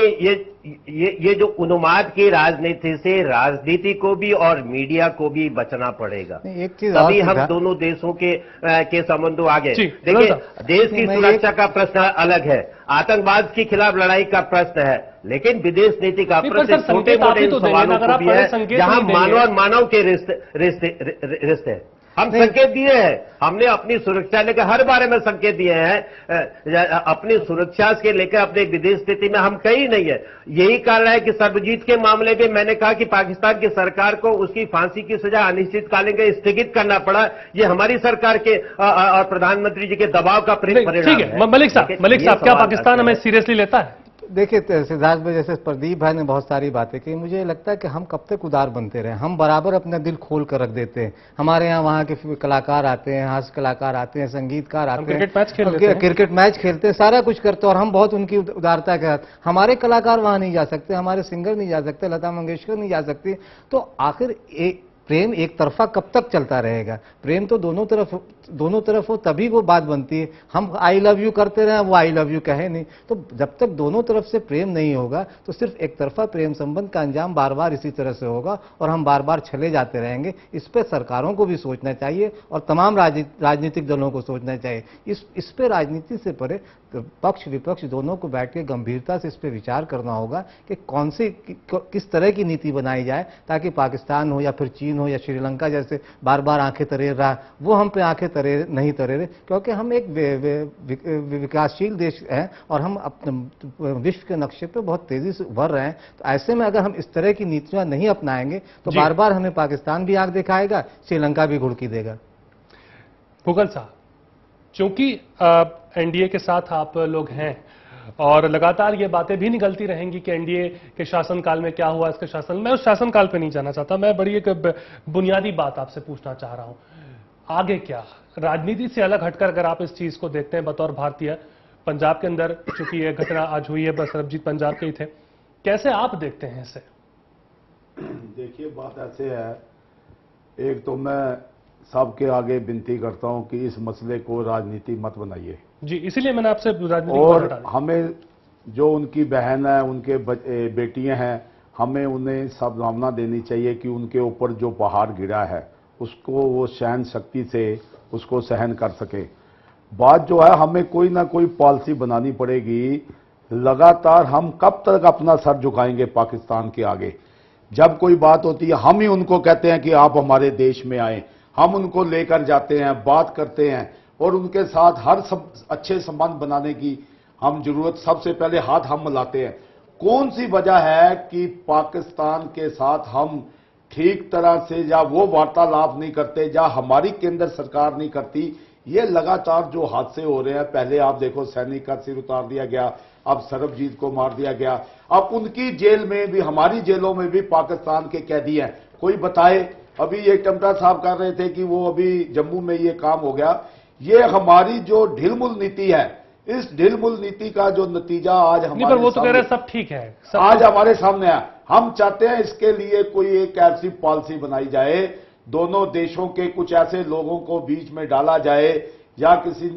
ये जो उन्माद की राजनीति से राजनीति को भी और मीडिया को भी बचना पड़ेगा। एक चीज तभी हम दोनों देशों के संबंधों आगे। देखिए, देश की सुरक्षा का प्रश्न अलग है, आतंकवाद के खिलाफ लड़ाई का प्रश्न है, लेकिन विदेश नीति का प्रश्न छोटे मोटे सवालों को भी है, जहां मानव और मानव के रिश्ते हैं। हम संकेत दिए हैं, हमने अपनी सुरक्षा लेकर हर बारे में संकेत दिए हैं, अपनी सुरक्षा के लेकर अपने विदेश नीति में हम कहीं नहीं है। यही कारण है कि सर्वजीत के मामले में मैंने कहा कि पाकिस्तान की सरकार को उसकी फांसी की सजा अनिश्चितकालीन के स्थगित करना पड़ा। ये हमारी सरकार के और प्रधानमंत्री जी के दबाव का परिणाम है। मलिक साहब, क्या पाकिस्तान हमें सीरियसली लेता है? देखिए सिद्धार्थ भाई, जैसे प्रदीप भाई ने बहुत सारी बातें की, मुझे लगता है कि हम कब तक उदार बनते रहे। हम बराबर अपना दिल खोल कर रख देते हैं। हमारे यहाँ वहाँ के कलाकार आते हैं, हास्य कलाकार आते हैं, संगीतकार आते हैं, क्रिकेट मैच खेलते हैं, सारा कुछ करते हैं और हम बहुत उनकी उदारता के साथ। हमारे कलाकार वहाँ नहीं जा सकते, हमारे सिंगर नहीं जा सकते, लता मंगेशकर नहीं जा सकती। तो आखिर प्रेम एक तरफा कब तक चलता रहेगा? प्रेम तो दोनों तरफ हो तभी वो बात बनती है। हम आई लव यू करते रहे, वो आई लव यू कहे नहीं। तो जब तक दोनों तरफ से प्रेम नहीं होगा तो सिर्फ एक तरफा प्रेम संबंध का अंजाम बार बार इसी तरह से होगा और हम बार बार छले जाते रहेंगे। इस पर सरकारों को भी सोचना चाहिए और तमाम राजनीतिक दलों को सोचना चाहिए। इस पर राजनीति से परे पक्ष विपक्ष दोनों को बैठ के गंभीरता से इस पर विचार करना होगा कि किस तरह की नीति बनाई जाए ताकि पाकिस्तान हो या फिर चीन हो या श्रीलंका जैसे बार बार आंखें तरेर रहा, वो हम पे आंखें नहीं तरेरे, क्योंकि हम एक विकासशील देश हैं और हम अपने विश्व के नक्शे पे बहुत तेजी से उभर रहे हैं। तो ऐसे में अगर हम इस तरह की नीतियां नहीं अपनाएंगे तो बार बार हमें पाकिस्तान भी आंख दिखाएगा, श्रीलंका भी घुड़की देगा। मुगल साहब, चूंकि एनडीए के साथ आप लोग हैं और लगातार ये बातें भी निकलती रहेंगी कि एनडीए के शासनकाल में क्या हुआ, इसके शासन, मैं उस शासनकाल पे नहीं जाना चाहता। मैं बड़ी एक बुनियादी बात आपसे पूछना चाह रहा हूं, आगे क्या? राजनीति से अलग हटकर अगर आप इस चीज को देखते हैं बतौर भारतीय, पंजाब के अंदर चूंकि ये घटना आज हुई है, सरबजीत पंजाब के ही थे, कैसे आप देखते हैं इसे? देखिए, बात ऐसे है, एक तो मैं सबके आगे विनती करता हूं कि इस मसले को राजनीति मत बनाइए जी, इसीलिए मैंने आपसे राजनीति और हमें जो उनकी बहन है, उनके बेटियां हैं, हमें उन्हें सावधानता देनी चाहिए कि उनके ऊपर जो पहाड़ गिरा है उसको वो सहन शक्ति से उसको सहन कर सके। बात जो है, हमें कोई ना कोई पॉलिसी बनानी पड़ेगी। लगातार हम कब तक अपना सर झुकाएंगे पाकिस्तान के आगे? जब कोई बात होती है हम ही उनको कहते हैं कि आप हमारे देश में आए, हम उनको लेकर जाते हैं, बात करते हैं और उनके साथ हर सब अच्छे संबंध बनाने की हम जरूरत, सबसे पहले हाथ हम मिलाते हैं। कौन सी वजह है कि पाकिस्तान के साथ हम ठीक तरह से या वो वार्तालाप नहीं करते या हमारी केंद्र सरकार नहीं करती? ये लगातार जो हादसे हो रहे हैं, पहले आप देखो सैनिक का सिर उतार दिया गया, अब सरबजीत को मार दिया गया, अब उनकी जेल में भी, हमारी जेलों में भी पाकिस्तान के कैदी हैं। कोई बताए, अभी ये टमटा साहब कर रहे थे कि वो अभी जम्मू में ये काम हो गया। ये हमारी जो ढिलमुल नीति है, इस ढिलमुल नीति का जो नतीजा आज हमारे वो तो कह रहे हैं सब ठीक है, आज हमारे सामने है। हम चाहते हैं इसके लिए कोई एक ऐसी पॉलिसी बनाई जाए, दोनों देशों के कुछ ऐसे लोगों को बीच में डाला जाए या किसी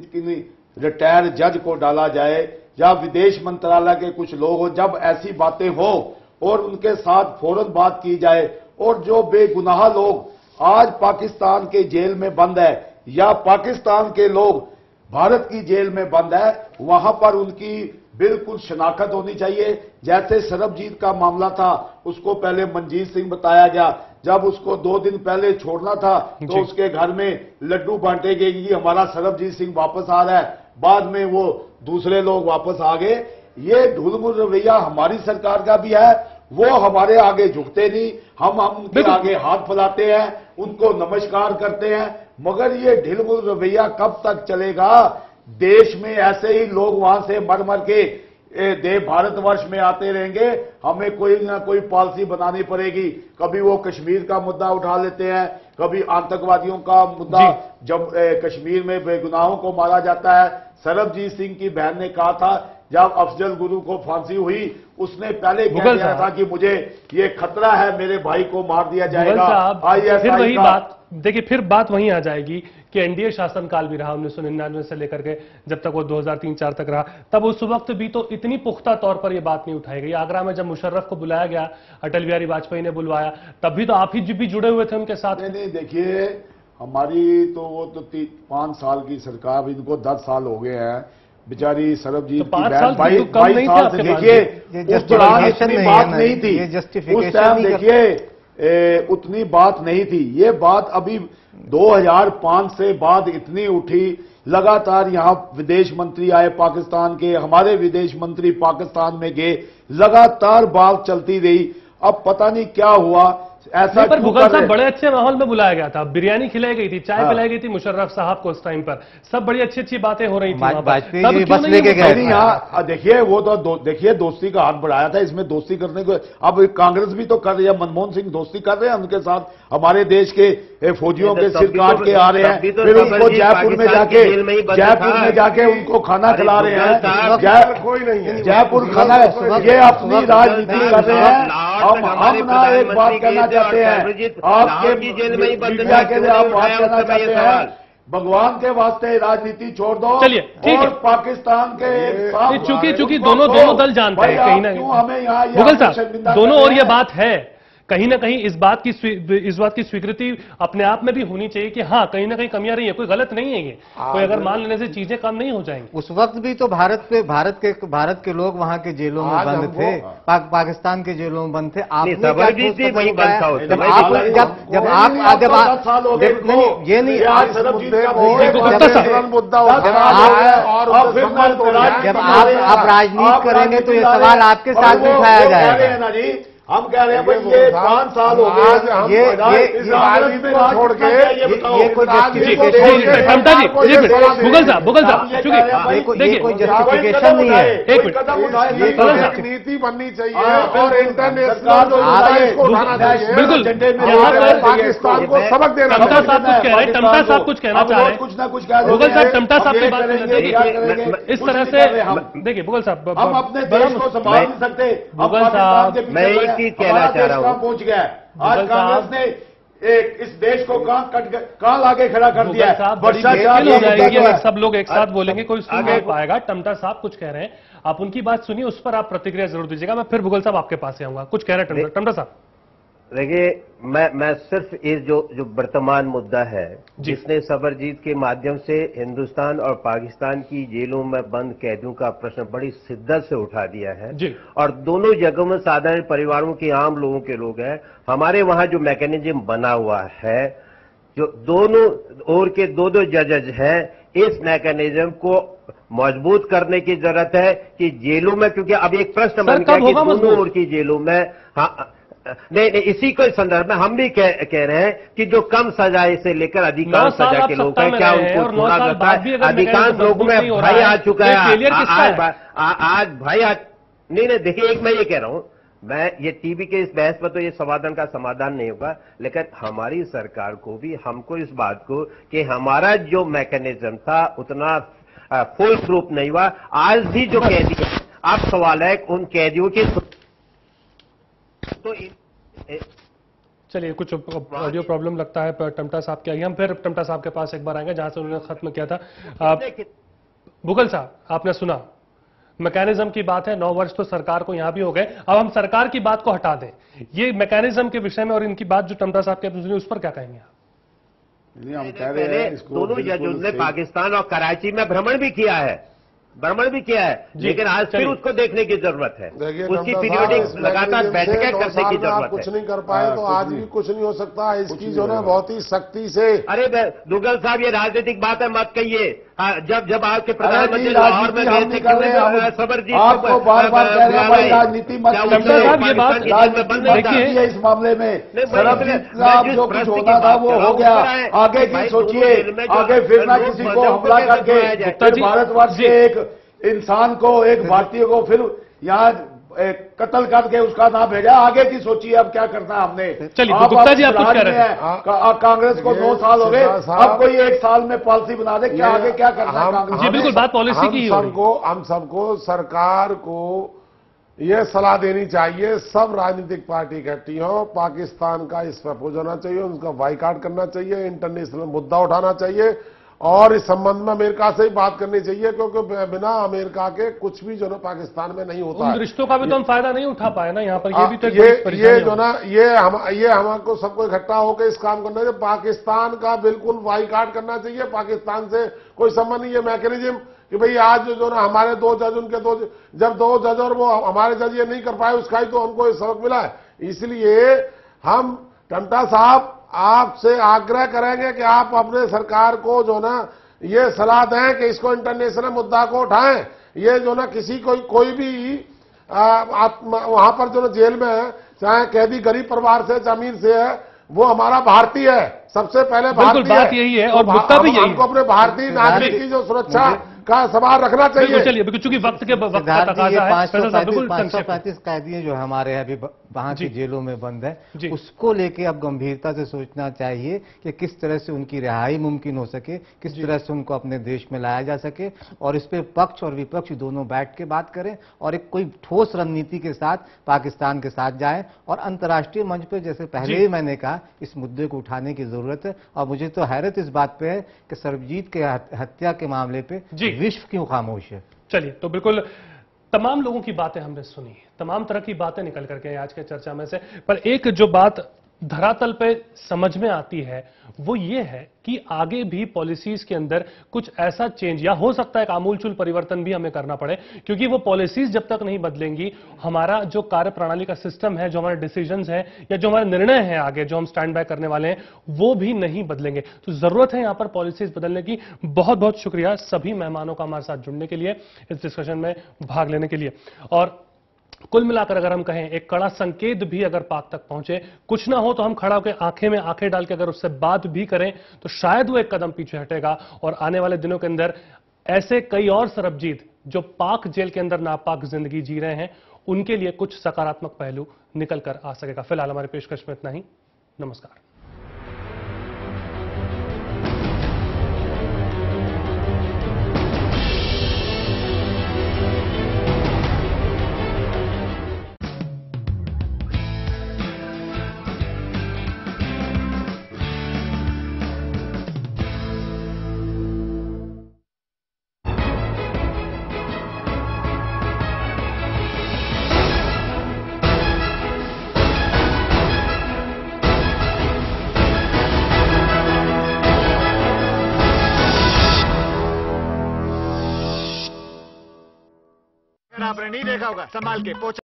रिटायर जज को डाला जाए या विदेश मंत्रालय के कुछ लोग हो, जब ऐसी बातें हो और उनके साथ फौरन बात की जाए और जो बेगुनाह लोग आज पाकिस्तान के जेल में बंद है या पाकिस्तान के लोग भारत की जेल में बंद है, वहां पर उनकी बिल्कुल शनाख्त होनी चाहिए। जैसे सरबजीत का मामला था, उसको पहले मंजीत सिंह बताया गया, जब उसको 2 दिन पहले छोड़ना था तो उसके घर में लड्डू बांटे गए कि हमारा सरबजीत सिंह वापस आ रहा है, बाद में वो दूसरे लोग वापस आ गए। ये ढुलमुल रवैया हमारी सरकार का भी है, वो हमारे आगे झुकते नहीं, हम उनके आगे हाथ फैलाते हैं, उनको नमस्कार करते हैं, मगर ये ढिलमुल रवैया कब तक चलेगा? देश में ऐसे ही लोग वहां से मर मर के भारतवर्ष में आते रहेंगे। हमें कोई ना कोई पॉलिसी बनानी पड़ेगी। कभी वो कश्मीर का मुद्दा उठा लेते हैं, कभी आतंकवादियों का मुद्दा, जब कश्मीर में बेगुनाहों को मारा जाता है। सरबजीत सिंह की बहन ने कहा था, जब अफजल गुरु को फांसी हुई, उसने पहले कह दिया था कि मुझे ये खतरा है, मेरे भाई को मार दिया जाएगा। फिर वही बात, देखिए फिर बात वहीं आ जाएगी कि एनडीए शासनकाल भी रहा 1999 से लेकर के जब तक वो 2003-4 तक रहा, तब उस वक्त भी तो इतनी पुख्ता तौर पर ये बात नहीं उठाई गई। आगरा में जब मुशर्रफ को बुलाया गया, अटल बिहारी वाजपेयी ने बुलवाया, तब भी तो आप ही भी जुड़े हुए थे उनके साथ। नहीं, देखिए हमारी तो वो तो 5 साल की सरकार, इनको 10 साल हो गए हैं। बेचारी सरबजीत की बहन 22 साल से, देखिए उस दौरान इतनी बात नहीं थी, उस टाइम देखिए उतनी बात नहीं थी। ये बात अभी 2005 से बाद इतनी उठी, लगातार यहां विदेश मंत्री आए पाकिस्तान के, हमारे विदेश मंत्री पाकिस्तान में गए, लगातार बात चलती रही। अब पता नहीं क्या हुआ, ऐसा पर मुगल साहब बड़े अच्छे माहौल में बुलाया गया था, बिरयानी खिलाई गई थी, चाय पिलाई गई थी मुशर्रफ साहब को उस टाइम पर, सब बड़ी अच्छी अच्छी बातें हो रही थी। देखिए वो तो देखिए दोस्ती का हाथ बढ़ाया था, इसमें दोस्ती करने को अब कांग्रेस भी तो कर रही है, मनमोहन सिंह दोस्ती कर रहे हैं उनके साथ, हमारे देश के फौजियों के सिर काट के आ रहे हैं, फिर उनको जयपुर में जाके उनको खाना खिला रहे हैं, जयपुर खाना, ये अपनी राजनीति कर रहे हैं। हम ना एक बात कहना चाहते हैं, आपके मीडिया के लिए आप बात करना चाहते हैं, भगवान के वास्ते राजनीति छोड़ दो। चलिए ठीक है, पाकिस्तान के चूंकि दोनों दल जानते हैं कहीं ना कहीं, हमें यहाँ मुगल साहब दोनों और ये बात है, कहीं ना कहीं इस बात की स्वीकृति अपने आप में भी होनी चाहिए कि हाँ कहीं ना कहीं कमियां रही है, कोई गलत नहीं है ये, कोई अगर मान लेने से चीजें कम नहीं हो जाएंगी। उस वक्त भी तो भारत के लोग वहां के जेलों में बंद थे, पाकिस्तान के जेलों में बंद थे। आपने जब आप ये नहीं जब आप राजनीति करेंगे तो ये सवाल आपके साथ भी उठाया जाएगा। हम कह रहे हैं भाई ये 5 साल हो गए ये राजनीति को छोड़ के ये कोई जस्टिफिकेशन टमटा जी मुगल साहब चूंकि ये कोई जस्टिफिकेशन नहीं है। एक मिनट एक नीति बननी चाहिए और इंटरनेशनल इसको उठाना चाहिए। बिल्कुल पाकिस्तान को सबक देना। टमटा साहब कुछ कह रहे हैं, टमटा साहब कुछ कहना चाह रहे हैं। कुछ ना कुछ मुगल साहब टमटा साहब की बात करेंगे इस तरह से। देखिए मुगल साहब हम अपने देश को संभाल नहीं सकते। मुगल साहब मैं एक चीज कहना चाह रहा हूँ, पहुंच गया है। आज कांग्रेस ने इस देश को कहां लाके खड़ा कर दिया है। सब लोग एक साथ बोलेंगे, कोई सुन नहीं पाएगा। टमटा साहब कुछ कह रहे हैं, आप उनकी बात सुनिए, उस पर आप प्रतिक्रिया जरूर दीजिएगा। मैं फिर मुगल साहब आपके पास ही आऊंगा। कुछ कह रहे हैं टमटा साहब। देखिए मैं सिर्फ इस जो वर्तमान मुद्दा है जिसने सबरजीत के माध्यम से हिंदुस्तान और पाकिस्तान की जेलों में बंद कैदियों का प्रश्न बड़ी शिद्दत से उठा दिया है और दोनों जगहों में साधारण परिवारों के आम लोगों के लोग हैं। हमारे वहां जो मैकेनिज्म बना हुआ है, जो दोनों ओर के दो जजेज हैं, इस मैकेनिज्म को मजबूत करने की जरूरत है कि जेलों में, क्योंकि अब एक प्रश्न बन गया कि दोनों ओर की जेलों में नहीं, इसी को संदर्भ में हम भी कह रहे हैं कि जो कम सजाए से लेकर अधिकांश सजा के लोग हैं, क्या उनको छोड़ा जाता है? अधिकांश लोगों में भय आ चुका है। आज भय नहीं, देखिए, एक मैं ये कह रहा हूं, मैं ये टीवी के इस बहस पर तो ये समाधान का समाधान नहीं होगा, लेकिन हमारी सरकार को भी, हमको इस बात को कि हमारा जो मैकेनिज्म था उतना फुल प्रूफ नहीं हुआ। आज भी जो कैदी, अब सवाल है उन कैदियों के तो चलिए, कुछ ऑडियो प्रॉब्लम लगता है टमटा साहब के। आइए हम फिर टमटा साहब के पास एक बार आएंगे जहां से उन्होंने खत्म किया था। मुगल साहब, आपने सुना मैकेनिज्म की बात है। 9 वर्ष तो सरकार को यहां भी हो गए। अब हम सरकार की बात को हटा दें, ये मैकेनिज्म के विषय में और इनकी बात जो टमटा साहब के उस पर क्या कहेंगे आप? हम कह रहे हैं दोनों जजों ने पाकिस्तान और कराची में भ्रमण भी किया है, लेकिन आज फिर उसको देखने की जरूरत है। उसकी पीरियोडिक लगातार बैठकें करने की जरूरत है। कुछ नहीं कर पाए तो आज भी कुछ नहीं हो सकता। इसकी जो है बहुत ही सख्ती से। अरे दुग्गल साहब, ये राजनीतिक बात है, मत कहिए। जब आपके प्रधानमंत्री लाहौर में गए थे, सबरजीत आपको बार बार कह रहे हैं राजनीति मत साहब, ये बात देखिए इस मामले में सरबजीत का जो कुछ होना था वो हो गया। आगे की सोचिए, आगे फिर ना किसी को हमला करके भारतवर्ष के एक इंसान को, एक भारतीय को फिर यहाँ कत्ल करके उसका नाम भेजा। आगे की सोचिए अब क्या करना है हमने। चलिए गुप्ता जी, आप कुछ कह रहे हैं। कांग्रेस को 2 साल हो गए, अब कोई 1 साल में पॉलिसी बना दे, क्या आगे क्या करना है कांग्रेस? जी बिल्कुल, बात पॉलिसी की हम सबको सरकार को यह सलाह देनी चाहिए, सब राजनीतिक पार्टी इकट्ठी हो, पाकिस्तान का इस पर अपोज होना चाहिए, उनका बाइकाट करना चाहिए, इंटरनेशनल मुद्दा उठाना चाहिए और इस संबंध में अमेरिका से ही बात करनी चाहिए, क्योंकि बिना अमेरिका के कुछ भी जो ना पाकिस्तान में नहीं होता। उन रिश्तों का भी तो हम फायदा नहीं उठा पाए ना यहाँ पर। ये भी तो ये जो ना ये हमको सबको इकट्ठा होकर इस काम करना चाहिए। पाकिस्तान का बिल्कुल बाइकाट करना चाहिए, पाकिस्तान से कोई संबंध नहीं। ये मैकेनिज्म कि भाई आज जो ना हमारे 2 जज, उनके 2 जब 2 जज और वो हमारे जज ये नहीं कर पाए, उसका ही तो हमको सबक मिला है। इसलिए हम टमटा साहब आपसे आग्रह करेंगे कि आप अपने सरकार को जो ना ये सलाह दें कि इसको इंटरनेशनल मुद्दा को उठाएं। ये जो ना किसी कोई भी वहां पर जो ना जेल में है, चाहे कैदी गरीब परिवार से, जमीन से है, वो हमारा भारतीय है, सबसे पहले भारतीय बात यही है। और मुद्दा भी यही है, हमको अपने भारतीय नागरिक की जो सुरक्षा का सवाल रखना चाहिए। चलिए, चूंकि वक्त का तकाजा है। 535 कैदी जो हमारे अभी वहां की जेलों में बंद है, उसको लेके अब गंभीरता से सोचना चाहिए कि किस तरह से उनकी रिहाई मुमकिन हो सके, किस तरह से उनको अपने देश में लाया जा सके, और इस पे पक्ष और विपक्ष दोनों बैठ के बात करें और एक कोई ठोस रणनीति के साथ पाकिस्तान के साथ जाएं और अंतर्राष्ट्रीय मंच पे, जैसे पहले ही मैंने कहा, इस मुद्दे को उठाने की जरूरत है। और मुझे तो हैरत इस बात पे है कि सरबजीत के हत्या के मामले पे विश्व क्यों खामोश है। चलिए, तो बिल्कुल तमाम लोगों की बातें हमने सुनी, तमाम तरह की बातें निकल करके आज के चर्चा में से, पर एक जो बात धरातल पे समझ में आती है वो ये है कि आगे भी पॉलिसीज के अंदर कुछ ऐसा चेंज, या हो सकता है एक आमूलचूल परिवर्तन भी हमें करना पड़े, क्योंकि वो पॉलिसीज जब तक नहीं बदलेंगी, हमारा जो कार्य प्रणाली का सिस्टम है, जो हमारे डिसीजंस हैं या जो हमारे निर्णय हैं आगे जो हम स्टैंड बाय करने वाले हैं, वो भी नहीं बदलेंगे। तो जरूरत है यहां पर पॉलिसीज बदलने की। बहुत बहुत शुक्रिया सभी मेहमानों का हमारे साथ जुड़ने के लिए, इस डिस्कशन में भाग लेने के लिए। और कुल मिलाकर अगर हम कहें एक कड़ा संकेत भी अगर पाक तक पहुंचे, कुछ ना हो तो हम खड़ा होकर आंखें में आंखें डाल के अगर उससे बात भी करें तो शायद वो एक कदम पीछे हटेगा और आने वाले दिनों के अंदर ऐसे कई और सरबजीत जो पाक जेल के अंदर नापाक जिंदगी जी रहे हैं उनके लिए कुछ सकारात्मक पहलू निकल कर आ सकेगा। फिलहाल हमारी पेशकश में इतना ही। नमस्कार। आपने नहीं देखा होगा, संभाल के पोछा